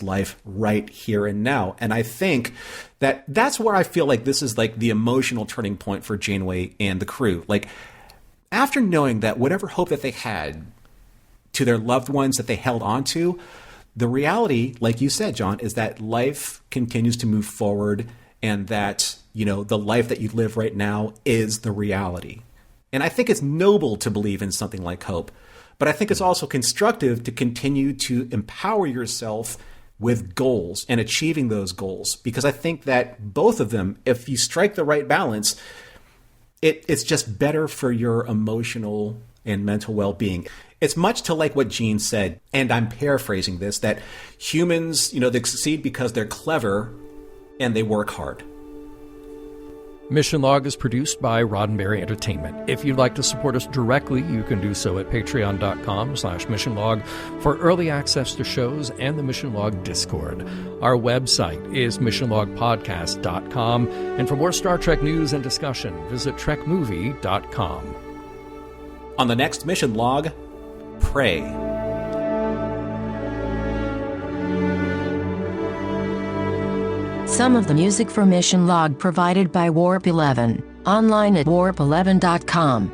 life right here and now. And I think that's where I feel like this is the emotional turning point for Janeway and the crew. After knowing that whatever hope that they had to their loved ones that they held on to, the reality, like you said, John, is that life continues to move forward and that the life that you live right now is the reality. And I think it's noble to believe in something like hope, but I think it's also constructive to continue to empower yourself with goals and achieving those goals, because I think that both of them, if you strike the right balance, it's just better for your emotional and mental well-being. It's much to like what Gene said, and I'm paraphrasing this, that humans, they succeed because they're clever and they work hard. Mission Log is produced by Roddenberry Entertainment. If you'd like to support us directly, you can do so at patreon.com/missionlog for early access to shows and the Mission Log Discord. Our website is missionlogpodcast.com, and for more Star Trek news and discussion, visit trekmovie.com. On the next Mission Log, Pray. Some of the music for Mission Log provided by Warp 11, online at warp11.com.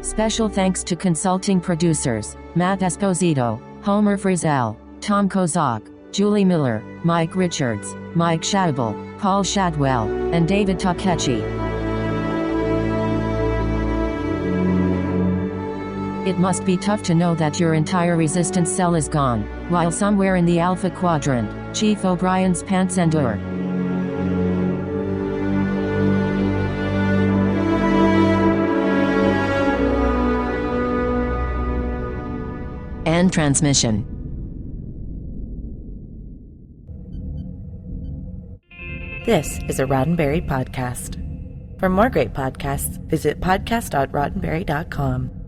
Special thanks to consulting producers, Matt Esposito, Homer Frizzell, Tom Kozak, Julie Miller, Mike Richards, Mike Shadwell, Paul Shadwell, and David Takechi. It must be tough to know that your entire resistance cell is gone, while somewhere in the Alpha Quadrant, Chief O'Brien's pants endure. End transmission. This is a Roddenberry podcast. For more great podcasts, visit podcast.roddenberry.com.